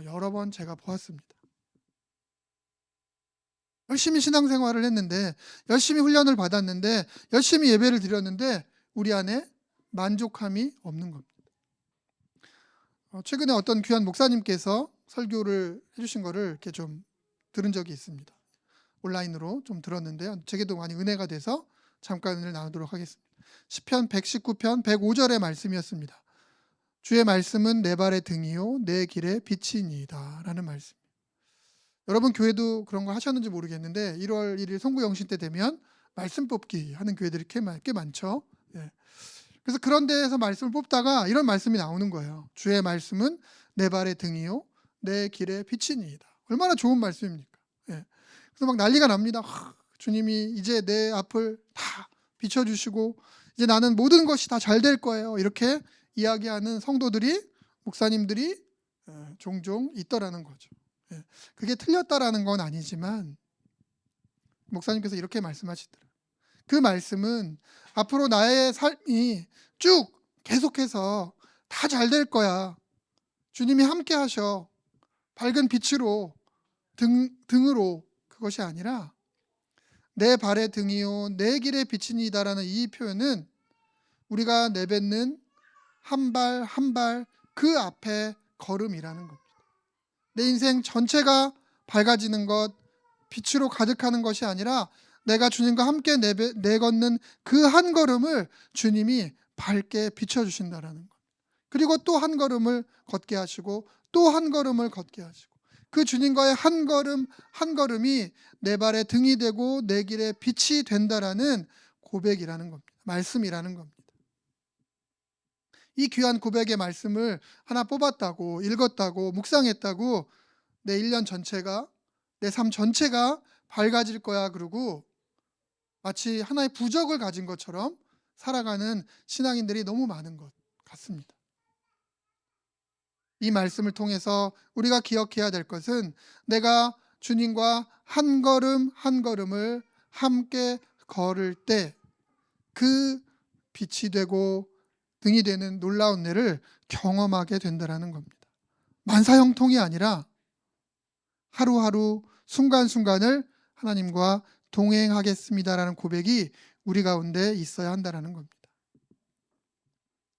여러 번 제가 보았습니다. 열심히 신앙생활을 했는데, 열심히 훈련을 받았는데, 열심히 예배를 드렸는데 우리 안에 만족함이 없는 겁니다. 최근에 어떤 귀한 목사님께서 설교를 해주신 거를 이렇게 좀 들은 적이 있습니다. 온라인으로 좀 들었는데요. 제게도 많이 은혜가 돼서 잠깐 은혜를 나누도록 하겠습니다. 시편 119편 105절의 말씀이었습니다. 주의 말씀은 내 발의 등이요 내 길의 빛이니이다 라는 말씀. 여러분 교회도 그런 거 하셨는지 모르겠는데 1월 1일 송구영신 때 되면 말씀 뽑기 하는 교회들이 꽤 많죠. 그래서 그런 데에서 말씀을 뽑다가 이런 말씀이 나오는 거예요. 주의 말씀은 내 발의 등이요 내 길의 빛이니이다. 얼마나 좋은 말씀입니까? 그래서 막 난리가 납니다. 주님이 이제 내 앞을 다 비춰주시고 이제 나는 모든 것이 다 잘 될 거예요. 이렇게 이야기하는 성도들이, 목사님들이 종종 있더라는 거죠. 그게 틀렸다라는 건 아니지만 목사님께서 이렇게 말씀하시더라고요. 그 말씀은 앞으로 나의 삶이 쭉 계속해서 다 잘 될 거야. 주님이 함께 하셔. 밝은 빛으로, 등으로, 그것이 아니라 내 발의 등이요 내 길의 빛이니이다라는 이 표현은 우리가 내뱉는 한 발 한 발 그 앞에 걸음이라는 겁니다. 내 인생 전체가 밝아지는 것, 빛으로 가득하는 것이 아니라 내가 주님과 함께 내걷는 그 한 걸음을 주님이 밝게 비춰주신다라는 것. 그리고 또 한 걸음을 걷게 하시고 또 한 걸음을 걷게 하시고 그 주님과의 한 걸음 한 걸음이 내 발의 등이 되고 내 길의 빛이 된다라는 고백이라는 겁니다. 말씀이라는 겁니다. 이 귀한 고백의 말씀을 하나 뽑았다고, 읽었다고, 묵상했다고 내 1년 전체가, 내 삶 전체가 밝아질 거야 그러고 마치 하나의 부적을 가진 것처럼 살아가는 신앙인들이 너무 많은 것 같습니다. 이 말씀을 통해서 우리가 기억해야 될 것은 내가 주님과 한 걸음 한 걸음을 함께 걸을 때 그 빛이 되고 등이 되는 놀라운 은혜를 경험하게 된다는 겁니다. 만사형통이 아니라 하루하루 순간순간을 하나님과 동행하겠습니다라는 고백이 우리 가운데 있어야 한다는 겁니다.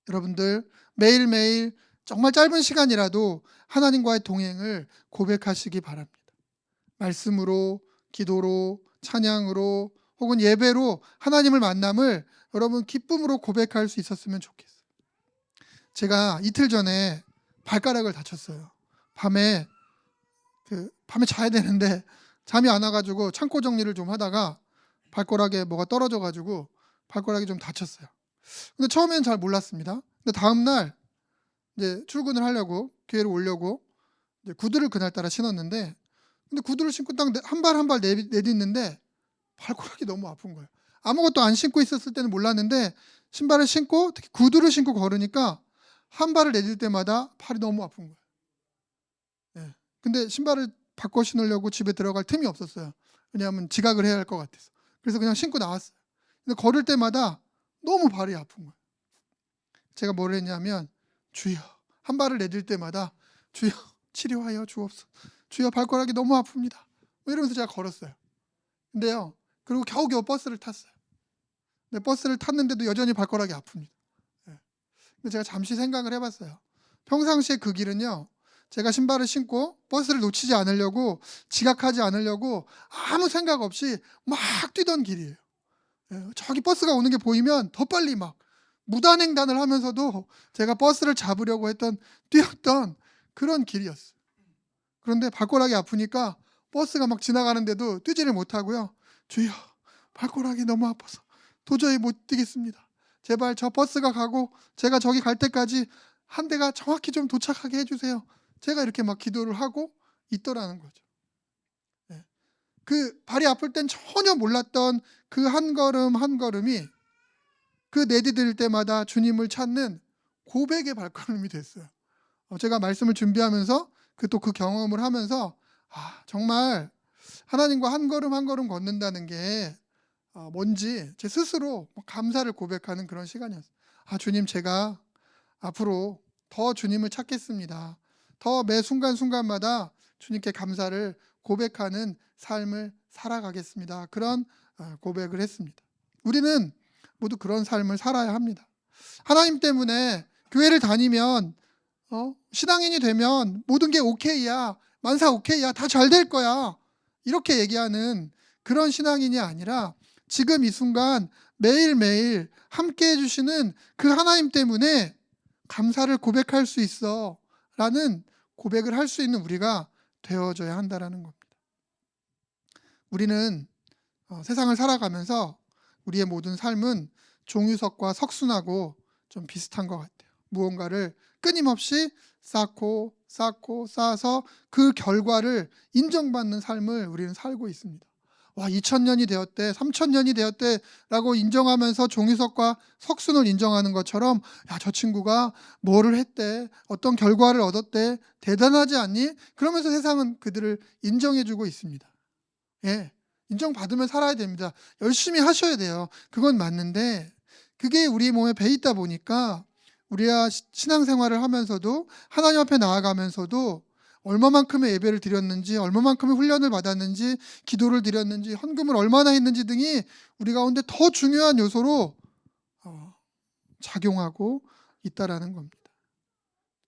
여러분들 매일매일 정말 짧은 시간이라도 하나님과의 동행을 고백하시기 바랍니다. 말씀으로, 기도로, 찬양으로 혹은 예배로 하나님을 만남을 여러분 기쁨으로 고백할 수 있었으면 좋겠어요. 제가 이틀 전에 발가락을 다쳤어요. 밤에 자야 되는데 잠이 안 와가지고 창고 정리를 좀 하다가 발가락에 뭐가 떨어져가지고 발가락이 좀 다쳤어요. 근데 처음에는 잘 몰랐습니다. 근데 다음날 이제 출근을 하려고 교회로 오려고 이제 구두를 그날따라 신었는데 근데 구두를 신고 딱 한 발 한 발 내딛는데 발가락이 너무 아픈 거예요. 아무것도 안 신고 있었을 때는 몰랐는데 신발을 신고 특히 구두를 신고 걸으니까 한 발을 내딜 때마다 발이 너무 아픈 거예요. 근데 신발을 바꿔 신으려고 집에 들어갈 틈이 없었어요. 왜냐하면 지각을 해야 할 것 같아서. 그래서 그냥 신고 나왔어요. 근데 걸을 때마다 너무 발이 아픈 거예요. 제가 뭘 했냐면 주여, 한 발을 내딜 때마다 주여 치료하여 주옵소서. 주여 발가락이 너무 아픕니다. 이러면서 제가 걸었어요. 근데요, 그리고 겨우겨우 버스를 탔어요. 근데 버스를 탔는데도 여전히 발가락이 아픕니다. 근데 제가 잠시 생각을 해봤어요. 평상시에 그 길은요, 제가 신발을 신고 버스를 놓치지 않으려고, 지각하지 않으려고 아무 생각 없이 막 뛰던 길이에요. 저기 버스가 오는 게 보이면 더 빨리 막 무단횡단을 하면서도 제가 버스를 잡으려고 뛰었던 그런 길이었어요. 그런데 발가락이 아프니까 버스가 막 지나가는데도 뛰지를 못하고요. 주여, 발가락이 너무 아파서 도저히 못 뛰겠습니다. 제발 저 버스가 가고 제가 저기 갈 때까지 한 대가 정확히 좀 도착하게 해주세요. 제가 이렇게 막 기도를 하고 있더라는 거죠. 그 발이 아플 땐 전혀 몰랐던 그 한 걸음 한 걸음이 그 내디딜 때마다 주님을 찾는 고백의 발걸음이 됐어요. 제가 말씀을 준비하면서 그 경험을 하면서 정말 하나님과 한 걸음 한 걸음 걷는다는 게 뭔지 제 스스로 감사를 고백하는 그런 시간이었어요. 주님, 제가 앞으로 더 주님을 찾겠습니다. 더 매 순간순간마다 주님께 감사를 고백하는 삶을 살아가겠습니다. 그런 고백을 했습니다. 우리는 모두 그런 삶을 살아야 합니다. 하나님 때문에 교회를 다니면 신앙인이 되면 모든 게 오케이야, 만사 오케이야, 다 잘 될 거야, 이렇게 얘기하는 그런 신앙인이 아니라 지금 이 순간 매일매일 함께 해주시는 그 하나님 때문에 감사를 고백할 수 있어 라는 고백을 할 수 있는 우리가 되어줘야 한다는 겁니다. 우리는 세상을 살아가면서 우리의 모든 삶은 종유석과 석순하고 좀 비슷한 것 같아요. 무언가를 끊임없이 쌓고 쌓아서 그 결과를 인정받는 삶을 우리는 살고 있습니다. 2000년이 되었대, 3000년이 되었대 라고 인정하면서 종이석과 석순을 인정하는 것처럼 저 친구가 뭐를 했대, 어떤 결과를 얻었대, 대단하지 않니? 그러면서 세상은 그들을 인정해주고 있습니다. 인정받으면 살아야 됩니다. 열심히 하셔야 돼요. 그건 맞는데 그게 우리 몸에 배 있다 보니까 우리가 신앙생활을 하면서도 하나님 앞에 나아가면서도 얼마만큼의 예배를 드렸는지, 얼마만큼의 훈련을 받았는지, 기도를 드렸는지, 헌금을 얼마나 했는지 등이 우리 가운데 더 중요한 요소로 작용하고 있다라는 겁니다.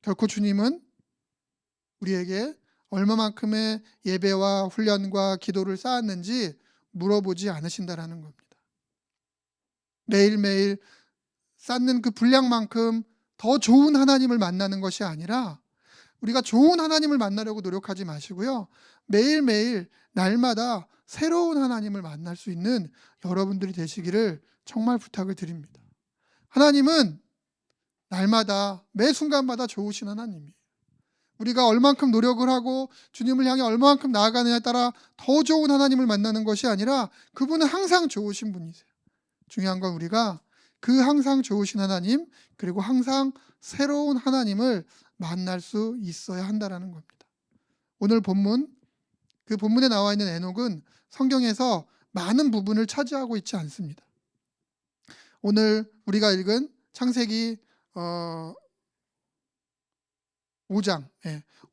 결코 주님은 우리에게 얼마만큼의 예배와 훈련과 기도를 쌓았는지 물어보지 않으신다라는 겁니다. 매일매일 쌓는 그 분량만큼 더 좋은 하나님을 만나는 것이 아니라 우리가 좋은 하나님을 만나려고 노력하지 마시고요. 매일매일 날마다 새로운 하나님을 만날 수 있는 여러분들이 되시기를 정말 부탁을 드립니다. 하나님은 날마다 매 순간마다 좋으신 하나님이에요. 우리가 얼만큼 노력을 하고 주님을 향해 얼만큼 나아가느냐에 따라 더 좋은 하나님을 만나는 것이 아니라 그분은 항상 좋으신 분이세요. 중요한 건 우리가 그 항상 좋으신 하나님, 그리고 항상 새로운 하나님을 만날 수 있어야 한다는 겁니다. 오늘 본문, 그 본문에 나와 있는 에녹은 성경에서 많은 부분을 차지하고 있지 않습니다. 오늘 우리가 읽은 창세기 5장,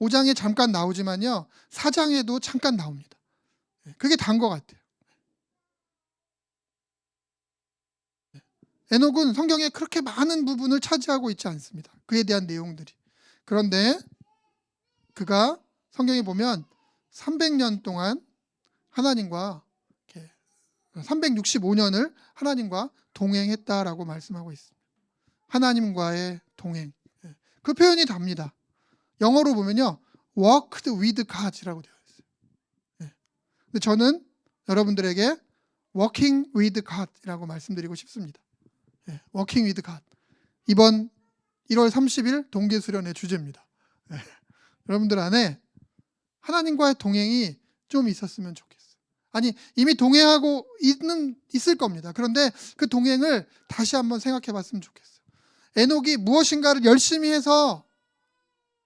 5장에 잠깐 나오지만요 4장에도 잠깐 나옵니다. 그게 다인 것 같아요. 에녹은 성경에 그렇게 많은 부분을 차지하고 있지 않습니다. 그에 대한 내용들이. 그런데 그가 성경에 보면 300년 동안 하나님과 365년을 하나님과 동행했다라고 말씀하고 있습니다. 하나님과의 동행. 그 표현이 답니다. 영어로 보면요 walked with God이라고 되어 있어요. 근데 저는 여러분들에게 walking with God이라고 말씀드리고 싶습니다. working with God. 이번 1월 30일 동계수련의 주제입니다. 여러분들 안에 하나님과의 동행이 좀 있었으면 좋겠어요. 아니, 이미 동행하고 있을 겁니다. 그런데 그 동행을 다시 한번 생각해 봤으면 좋겠어요. 에녹이 무엇인가를 열심히 해서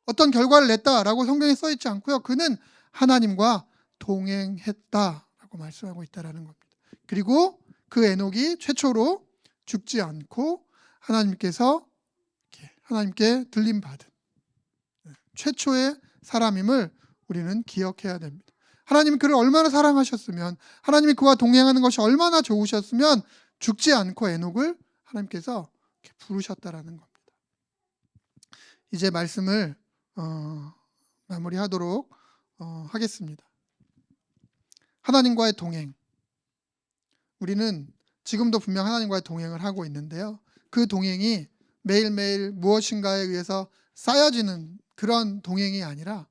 어떤 결과를 냈다라고 성경에 써 있지 않고요. 그는 하나님과 동행했다라고 말씀하고 있다라는 겁니다. 그리고 그 에녹이 최초로 죽지 않고 하나님께 들림받은 최초의 사람임을 우리는 기억해야 됩니다. 하나님이 그를 얼마나 사랑하셨으면, 하나님이 그와 동행하는 것이 얼마나 좋으셨으면 죽지 않고 에녹을 하나님께서 부르셨다라는 겁니다. 이제 말씀을 마무리하도록 하겠습니다. 하나님과의 동행. 우리는 지금도 분명 하나님과의 동행을 하고 있는데요. 그 동행이 매일매일 무엇인가에 의해서 쌓여지는 그런 동행이 아니라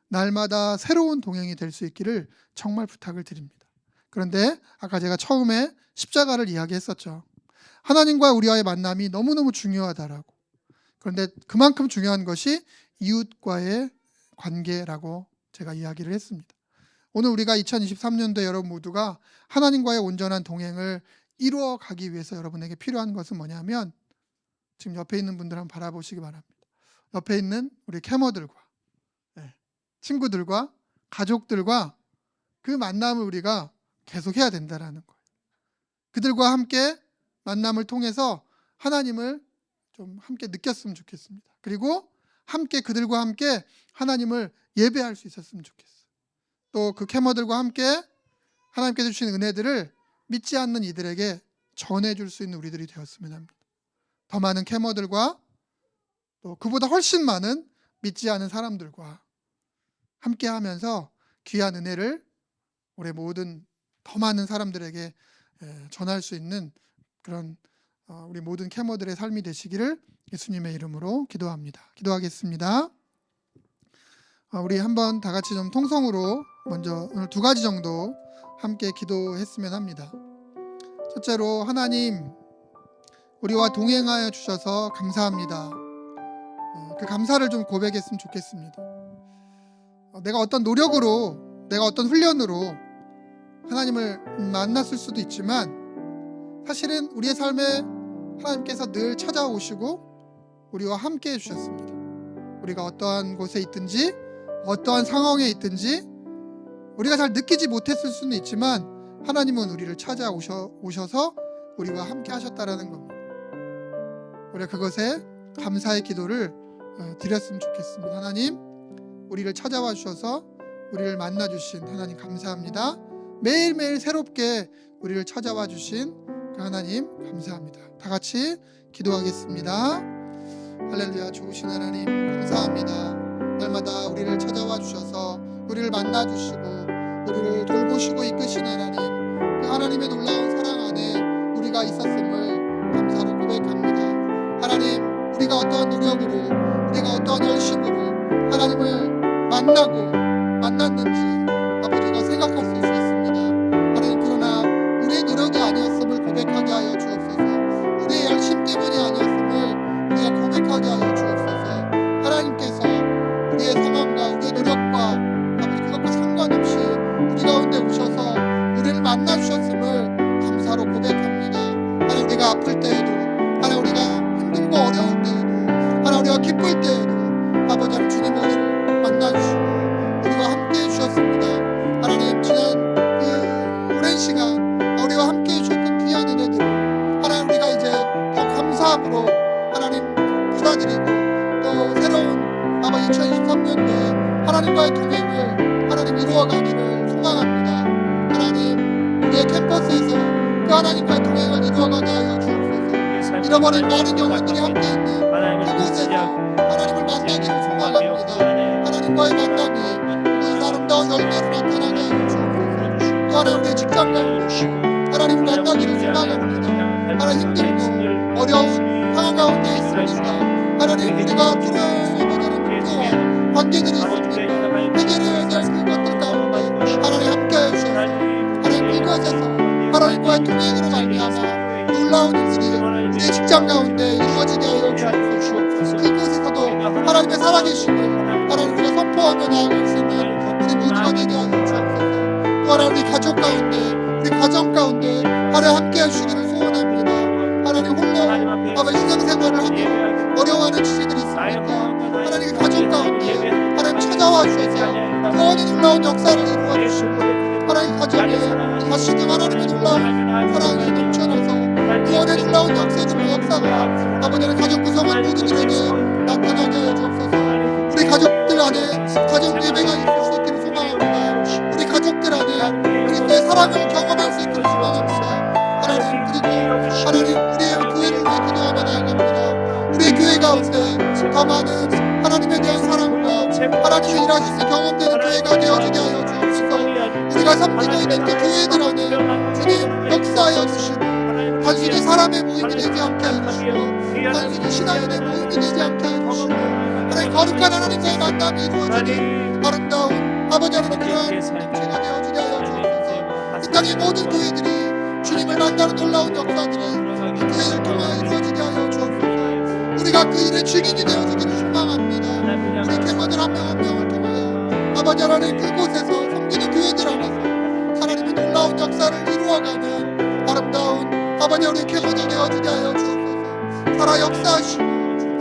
날마다 새로운 동행이 될 수 있기를 정말 부탁을 드립니다. 그런데 아까 제가 처음에 십자가를 이야기했었죠. 하나님과 우리와의 만남이 너무너무 중요하다라고. 그런데 그만큼 중요한 것이 이웃과의 관계라고 제가 이야기를 했습니다. 오늘 우리가 2023년도에 여러분 모두가 하나님과의 온전한 동행을 이루어 가기 위해서 여러분에게 필요한 것은 뭐냐면, 지금 옆에 있는 분들 한번 바라보시기 바랍니다. 옆에 있는 우리 캐머들과 친구들과 가족들과 그 만남을 우리가 계속해야 된다라는 거예요. 그들과 함께 만남을 통해서 하나님을 좀 함께 느꼈으면 좋겠습니다. 그리고 함께 그들과 함께 하나님을 예배할 수 있었으면 좋겠어요. 또 그 캐머들과 함께 하나님께서 주신 은혜들을 믿지 않는 이들에게 전해줄 수 있는 우리들이 되었으면 합니다. 더 많은 캐머들과 또 그보다 훨씬 많은 믿지 않은 사람들과 함께 하면서 귀한 은혜를 우리 모든 더 많은 사람들에게 전할 수 있는 그런 우리 모든 캐머들의 삶이 되시기를 예수님의 이름으로 기도합니다. 기도하겠습니다. 우리 한번 다 같이 좀 통성으로 먼저 오늘 2가지 정도 함께 기도했으면 합니다. 첫째로, 하나님, 우리와 동행하여 주셔서 감사합니다. 그 감사를 좀 고백했으면 좋겠습니다. 내가 어떤 노력으로, 내가 어떤 훈련으로 하나님을 만났을 수도 있지만 사실은 우리의 삶에 하나님께서 늘 찾아오시고 우리와 함께 해주셨습니다. 우리가 어떠한 곳에 있든지 어떠한 상황에 있든지 우리가 잘 느끼지 못했을 수는 있지만 하나님은 우리를 찾아오셔서 우리와 함께 하셨다라는 겁니다. 우리가 그것에 감사의 기도를 드렸으면 좋겠습니다. 하나님, 우리를 찾아와 주셔서 우리를 만나 주신 하나님 감사합니다. 매일매일 새롭게 우리를 찾아와 주신 그 하나님 감사합니다. 다 같이 기도하겠습니다. 할렐루야. 좋으신 하나님 감사합니다. 날마다 우리를 찾아와 주셔서 우리를 만나 주시고 우리를 돌보시고 이끄신 하나님, 그 하나님의 놀라운 사랑 안에 우리가 있었음을 감사로 고백합니다. 하나님, 우리가 어떠한 노력으로, 우리가 어떠한 열심으로 하나님을 만났는지 아버지가 생각할 수 있습니다. 하나님, 그러나 우리의 노력이 아니었음을 고백하게 하여 주옵소서. 우리의 열심 때문이 아니었음을 우리가 고백하게 하여 주옵소서. 하나님께서 우리의 상황과 우리의 노력과 아버지 그것과 상관없이 우리 가운데 오셔서 우리를 만나 주셨음을 감사로 고백합니다. 하나님, 우리가 아플 때에도, 하나님 우리가 힘들고 어려울 때에도, 하나님 우리가 기쁠 때에도 아버지 하나님 주님 우리를 만나 주시고 우리와 함께 해주셨습니다. 하나님, 지난 그 오랜 시간 우리와 함께 해주셨던 귀한 은혜들 하나님 우리가 이제 더 감사함으로 하나님 받아들이고 또 새로운 아마 2023년도에 하나님과의 동행을 하나님 이루어가기를 소망합니다. 하나님, 우리의 캠퍼스에서 그 하나님과의 동행을 이루어가게 하여 주옵소서. 잃어버린 많은 영혼들이 함께 있는 그곳에서 하나님을 만나기를 소망합니다. 하나님과의 만남이 그곳에서 아름다운 열매로 나타나게 하여 주옵소서. 또 하나님, 우리의 직장 가운데 하나님을 만나기를 소망합니다. 하나님, 힘들고 어려운 상황 가운데 있습니다. 하나님, 우리가 풀어야 할 관계들이 있습니다. 해결해야 될 그것들 가운데 하나님 함께하여 주셔서 하나님 그곳에서 하나님과의 동행으로 말미암아 놀라운 일들이 우리의 직장 가운데 이루어지게 하여 주옵소서. 그곳에서도 하나님의 살아계심을 하나님 우리가 선포하며 나아갈 수 있는 우리 모두가 되게 하여 주옵소서. 또 하나님 우리 가족 가운데, 우리 가정 가운데 하나님 함께해 주시기를 소원합니다. 하나님 홀로 아버지 신앙생활을 하며 어려워하는 주제들이 있습니까? 하나님 그 가족 가운데 하나님 찾아와 주셔서 구원의 놀라운 역사를 이루어 주시고 하나님 가정에 다시금 하나님의 놀라운 사랑이 넘쳐나서 구원의 놀라운 역사가 아버지는 가족 구성원 모두들에게 나타나게 하여 주옵소서. 우리 가족들 안에 가정 예배가 있을 수 있기를 소망합니다. 우리 가족들 안에 그리스도의 사랑을 경험할 수 있기를 소망합니다. 하나님, 그리고 하나님 우리의 교회를 위해 기도하며 나아갑니다. 우리의 교회 가운데 더 많은 하나님에 대한 사랑과 하나님의 일하심이 경험되는 교회가 되어지게 하여 주옵소서. 우리가 섬기고 있는 그 교회들 안에 주님 역사하여 주시고 단순히 사람의 모임이 되지 않게 해주시고 단순히 신앙인의 모임이 되지 않게 해주시고 하나님 거룩한 하나님과의 만남이 이루어지는 아름다운 아버지 하나님 그러한 공동체가 되어지게 하여 주옵소서. 이 땅의 모든 교회들이 주님을 만나는 놀라운 역사들이 그 교회를 통하여 이루어지게 하여 주옵소서. 우리가 그 일의 증인이 되어지기를 소망합니다. 우리 캠퍼들 한 명 한 명을 통하여 아버지 하나님 그곳에서 섬기는 교회들 안에서 하나님의 놀라운 역사를 이루어가는 아름다운 아버지 우리 캠퍼들 되어지게 하여 주옵소서. 살아 역사하시고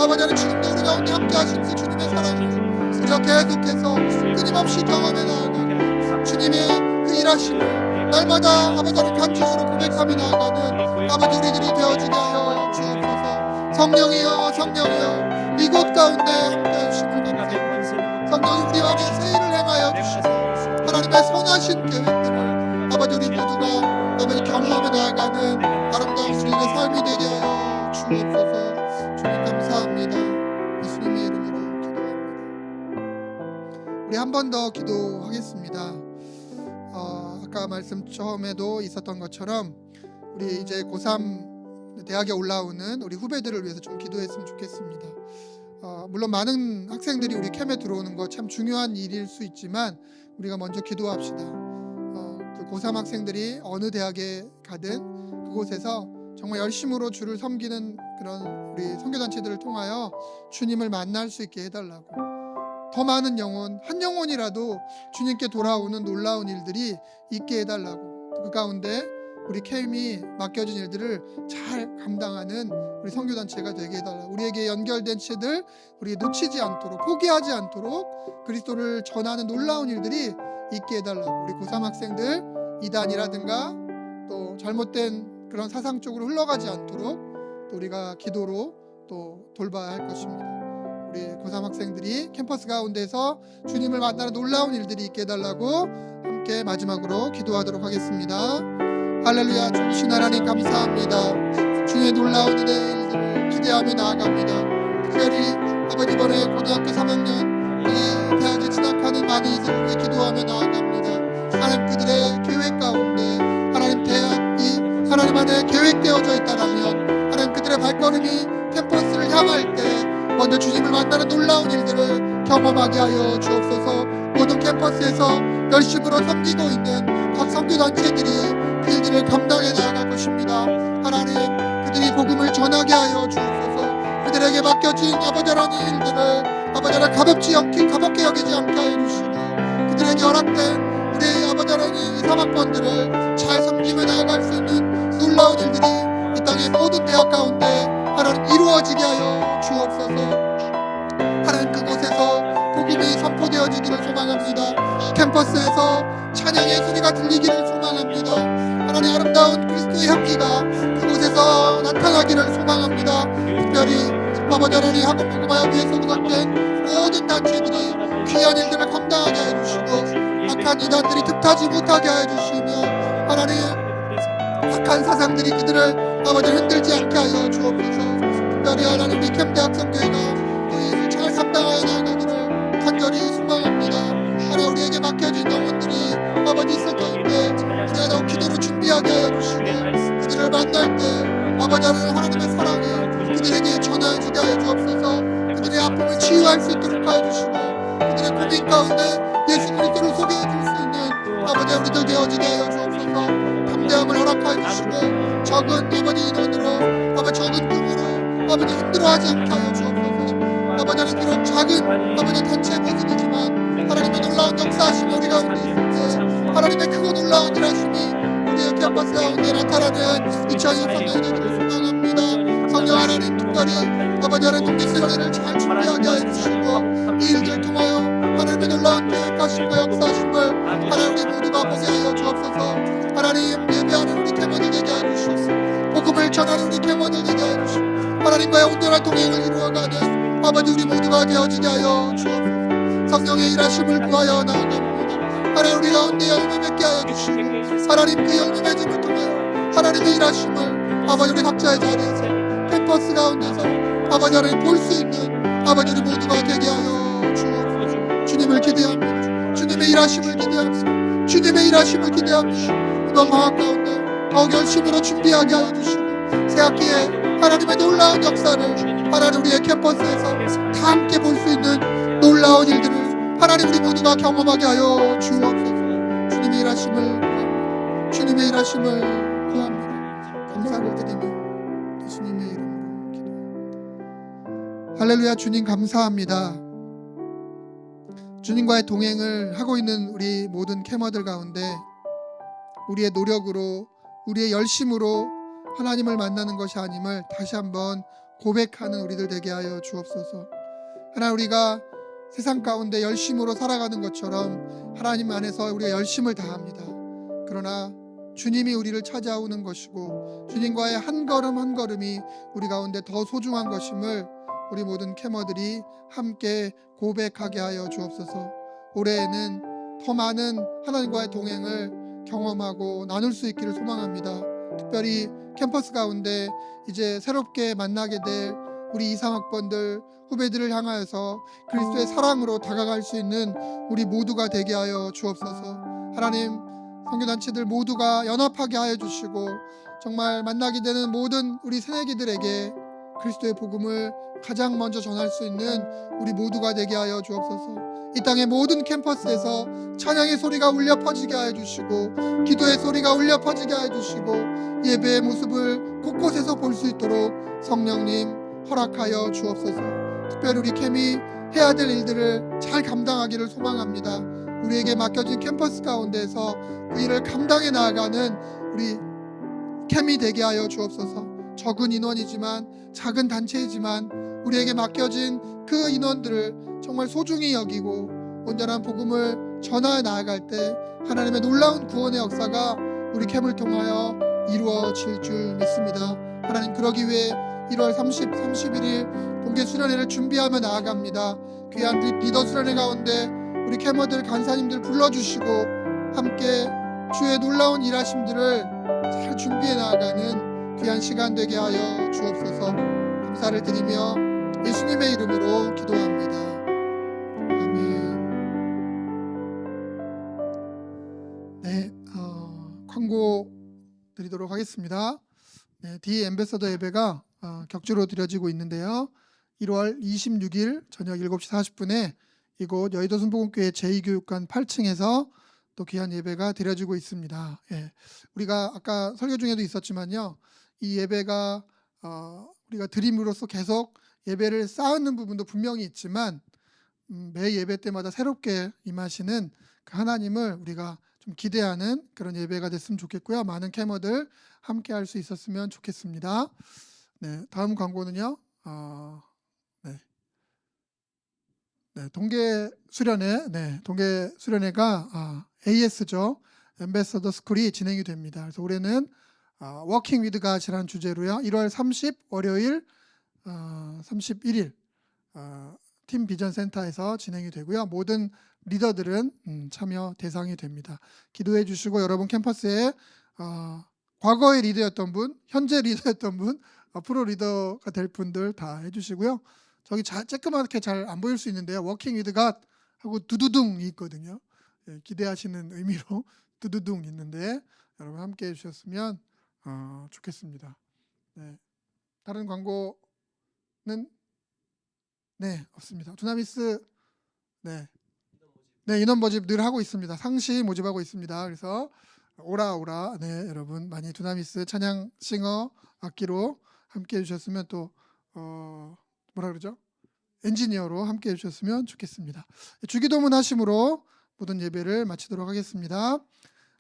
아버지 하나님 지금도 우리 가운데 함께 하신 그 주님의 사랑을 우리가 계속해서 끊임없이 경험해 나아가고 주님의 그 일하심을 날마다 아버지 하나님 간증으로 고백하며 나아가는 아버지 우리들이 되어지게 하여 주옵소서. 성령이여 성령이여 이곳 가운데 함께 하심을 감사합니다. 성령이 우리 안에 세일을 행하여 주시고 하나님의 선하신 계획들을 아버지 우리 모두가 아버지 경험해 나아가는 아름다운 우리의 삶이 되게 하여 주옵소서. 주님 감사합니다. 예수님의 이름으로 기도합니다. 우리 한 번 더 기도하겠습니다. 아까 말씀 처음에도 있었던 것처럼 우리 이제 고3 대학에 올라오는 우리 후배들을 위해서 좀 기도했으면 좋겠습니다. 물론 많은 학생들이 우리 캠에 들어오는 거 참 중요한 일일 수 있지만 우리가 먼저 기도합시다. 그 고3 학생들이 어느 대학에 가든 그곳에서 정말 열심으로 주를 섬기는 그런 우리 선교단체들을 통하여 주님을 만날 수 있게 해달라고, 더 많은 영혼, 한 영혼이라도 주님께 돌아오는 놀라운 일들이 있게 해달라고, 그 가운데 우리 캠이 맡겨진 일들을 잘 감당하는 우리 선교단체가 되게 해달라고, 우리에게 연결된 채들 우리 놓치지 않도록, 포기하지 않도록 그리스도를 전하는 놀라운 일들이 있게 해달라고, 우리 고3 학생들 이단이라든가 또 잘못된 그런 사상 쪽으로 흘러가지 않도록 또 우리가 기도로 또 돌봐야 할 것입니다. 우리 고3 학생들이 캠퍼스 가운데서 주님을 만나는 놀라운 일들이 있게 해달라고 함께 마지막으로 기도하도록 하겠습니다. 할렐루야. 주신 하나님 감사합니다. 주의 놀라운 일들을 기대하며 나아갑니다. 특별히 아버지 이번에 고등학교 3학년 이 대학에 진학하는 많은 이들을 위해 기도하며 나아갑니다. 하나님 그들의 계획 가운데 하나님 대학이 하나님 안에 계획되어져 있다라면 하나님 그들의 발걸음이 캠퍼스를 향할 때 먼저 주님을 만나는 놀라운 일들을 경험하게 하여 주옵소서. 모든 캠퍼스에서 열심으로 섬기고 있는 각 선교단체들이 그 일들을 감당해 나아갈 것입니다. 하나님 그들이 복음을 전하게 하여 주옵소서. 그들에게 맡겨진 아버지 하나님 일들을 아버지 하나님 가볍게 여기지 않게 하여 주시고 그들에게 허락된 우리 아버지 하나님 3학번들을 잘 섬기며 나아갈 수 있는 놀라운 일들이 이 땅의 모든 대학 가운데 하나님 이루어지게 하여 주옵소서. 하나님 그곳에서 복음이 선포되어지기를 소망합니다. 캠퍼스에서 찬양의 소리가 들리기를 소망합니다. 하나님 아름다운 그리스도의 향기가 그곳에서 나타나기를 소망합니다. 특별히 아버지 하나님 학원 복음화에 위해서 구성된 모든 단체들이 귀한 일들을 감당하게 해주시고 악한 이단들이 득하지 못하게 해주시며 하나님 악한 사상들이 그들을 아버지 흔들지 않게 하여 주옵소서. 특별히 하나님 우리 캠대학 선교회가 또 이를 잘 감당하여 나가기를 간절히 소망합니다. 하나님 우리에게 맡겨진 영혼들이 아버지 있을 터인데 우리가 더욱 기도로 준비하게 하여 주시고 그들을 만날 때 아버지 하나님의 사랑이 그들에게 전하여지게 하여 주옵소서. 그들의 아픔을 치유할 수 있도록 하여 주시고 그들의 고민 가운데 예수 그리스도를 소개해 줄 수 있는 아버지 우리들 되어지게 하여 주옵소서. 담대함을 허락하여 주시고 적은 아버지 인원으로 아버지 적은 꿈으로 아버지 힘들어하지 않게 하여 주옵소서. 아버지 비록 작은 아버지 단체의 모습이지만 하나님의 놀라운 역사하심이 우리 가운데 있을 때 하나님의 크고 놀라운 일하심이 우리의 캠퍼스 가운데 나타나는 2023년이 되기를 소망합니다. 성령 하나님 특별히 아버지 하나님 동기세례를 잘 준비하게 해주시고 이 일들 통하여 하나님의 놀라운 계획하심과 역사하심을 하나님 우리 모두가 보게 하여 주옵소서. 하나님 예배하는 우리 캠원을 되게 해주시옵소서. 복음을 전하는 우리 캠원을 되게 해주시고 하나님과의 온전한 동행을 이루어가는 아버지 우리 모두가 되어지게 하여 주옵소서. 성령의 일하심을 구하여 나아갑니다. 하나님 우리 가운데 열매 맺게 하여 주시고 하나님 그 열매 맺음을 통하여 하나님의 일하심을 아버지 우리 각자의 자리에서 캠퍼스 가운데서 아버지 하나님 볼 수 있는 아버지 우리 모두가 되게 하여 주옵소서. 주님을 기대합니다. 주님의 일하심을 기대합니다. 주님의 일하심을 기대합니다. 이번 방학 가운데 더욱 열심으로 준비하게 하여 주시고 새학기에 하나님의 놀라운 역사를 하나님 우리의 캠퍼스에서 다 함께 볼 수 있는 놀라운 일들을 하나님 우리 모두가 경험하게 하여 주옵소서. 주님의 일하심을 구합니다. 주님의 일하심을 구합니다. 감사를 드리며 예수님의 이름으로 기도합니다. 할렐루야. 주님 감사합니다. 주님과의 동행을 하고 있는 우리 모든 캠어들 가운데 우리의 노력으로 우리의 열심으로 하나님을 만나는 것이 아님을 다시 한번 고백하는 우리들 되게 하여 주옵소서. 하나님 우리가 세상 가운데 열심으로 살아가는 것처럼 하나님 안에서 우리가 열심을 다합니다. 그러나 주님이 우리를 찾아오는 것이고 주님과의 한 걸음 한 걸음이 우리 가운데 더 소중한 것임을 우리 모든 캠어들이 함께 고백하게 하여 주옵소서. 올해에는 더 많은 하나님과의 동행을 경험하고 나눌 수 있기를 소망합니다. 특별히 캠퍼스 가운데 이제 새롭게 만나게 될 우리 2, 3학번들 후배들을 향하여서 그리스도의 사랑으로 다가갈 수 있는 우리 모두가 되게 하여 주옵소서. 하나님 선교단체들 모두가 연합하게 하여 주시고 정말 만나게 되는 모든 우리 새내기들에게 그리스도의 복음을 가장 먼저 전할 수 있는 우리 모두가 되게 하여 주옵소서. 이 땅의 모든 캠퍼스에서 찬양의 소리가 울려 퍼지게 하여 주시고 기도의 소리가 울려 퍼지게 하여 주시고 예배의 모습을 곳곳에서 볼 수 있도록 성령님 허락하여 주옵소서. 특별히 우리 캠이 해야 될 일들을 잘 감당하기를 소망합니다. 우리에게 맡겨진 캠퍼스 가운데에서 그 일을 감당해 나아가는 우리 캠이 되게 하여 주옵소서. 적은 인원이지만 작은 단체이지만 우리에게 맡겨진 그 인원들을 정말 소중히 여기고 온전한 복음을 전하여 나아갈 때 하나님의 놀라운 구원의 역사가 우리 캠을 통하여 이루어질 줄 믿습니다. 하나님 그러기 위해 1월 30, 31일 동계 수련회를 준비하며 나아갑니다. 귀한 리더 수련회 가운데 우리 캠어들 간사님들 불러주시고 함께 주의 놀라운 일하심들을 잘 준비해 나아가는 귀한 시간 되게 하여 주옵소서. 감사를 드리며 예수님의 이름으로 기도합니다. 아멘. 네, 광고 드리도록 하겠습니다. 네, 디 엠베서더 예배가 격주로 드려지고 있는데요. 1월 26일 저녁 7시 40분에 이곳 여의도 순복음교회 제2교육관 8층에서 또 귀한 예배가 드려지고 있습니다. 예, 우리가 아까 설교 중에도 있었지만요. 이 예배가 우리가 드림으로써 계속 예배를 쌓는 부분도 분명히 있지만 매 예배 때마다 새롭게 임하시는 그 하나님을 우리가 좀 기대하는 그런 예배가 됐으면 좋겠고요. 많은 캠어들 함께 할 수 있었으면 좋겠습니다. 네, 다음 광고는요. 동계 수련회가 AS죠. 엠베서더 스쿨이 진행이 됩니다. 그래서 올해는 워킹 위드 갓이라는 주제로요. 1월 30 월요일 31일 팀 비전 센터에서 진행이 되고요. 모든 리더들은 참여 대상이 됩니다. 기도해 주시고 여러분 캠퍼스에 과거의 리더였던 분, 현재 리더였던 분, 앞으로 리더가 될 분들 다 해주시고요. 저기 쬐끄맣게 잘 안 보일 수 있는데요. 워킹 위드 갓 하고 두두둥이 있거든요. 예, 기대하시는 의미로 두두둥 있는데 여러분 함께 해주셨으면 좋겠습니다. 네, 다른 광고는 없습니다. 두나미스 인원 모집 늘 하고 있습니다. 상시 모집하고 있습니다. 그래서 오라 여러분 많이 두나미스 찬양 싱어 악기로 함께 해주셨으면 또 엔지니어로 함께 해주셨으면 좋겠습니다. 주기도문 하심으로 모든 예배를 마치도록 하겠습니다.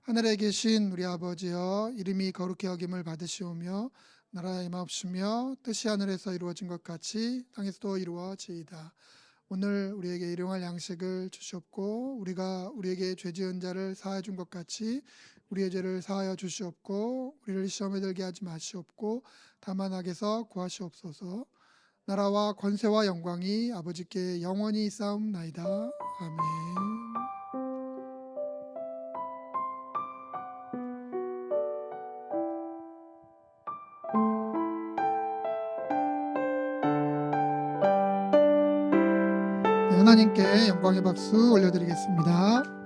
하늘에 계신 우리 아버지여, 이름이 거룩히 여김을 받으시오며 나라의 임하옵시며 뜻이 하늘에서 이루어진 것 같이 땅에서도 이루어지이다. 오늘 우리에게 일용할 양식을 주시옵고 우리가 우리에게 죄 지은 자를 사하여 준 것 같이 우리의 죄를 사하여 주시옵고 우리를 시험에 들게 하지 마시옵고 다만 악에서 구하시옵소서. 나라와 권세와 영광이 아버지께 영원히 있사옵나이다. 아멘. 하나님께 영광의 박수 올려드리겠습니다.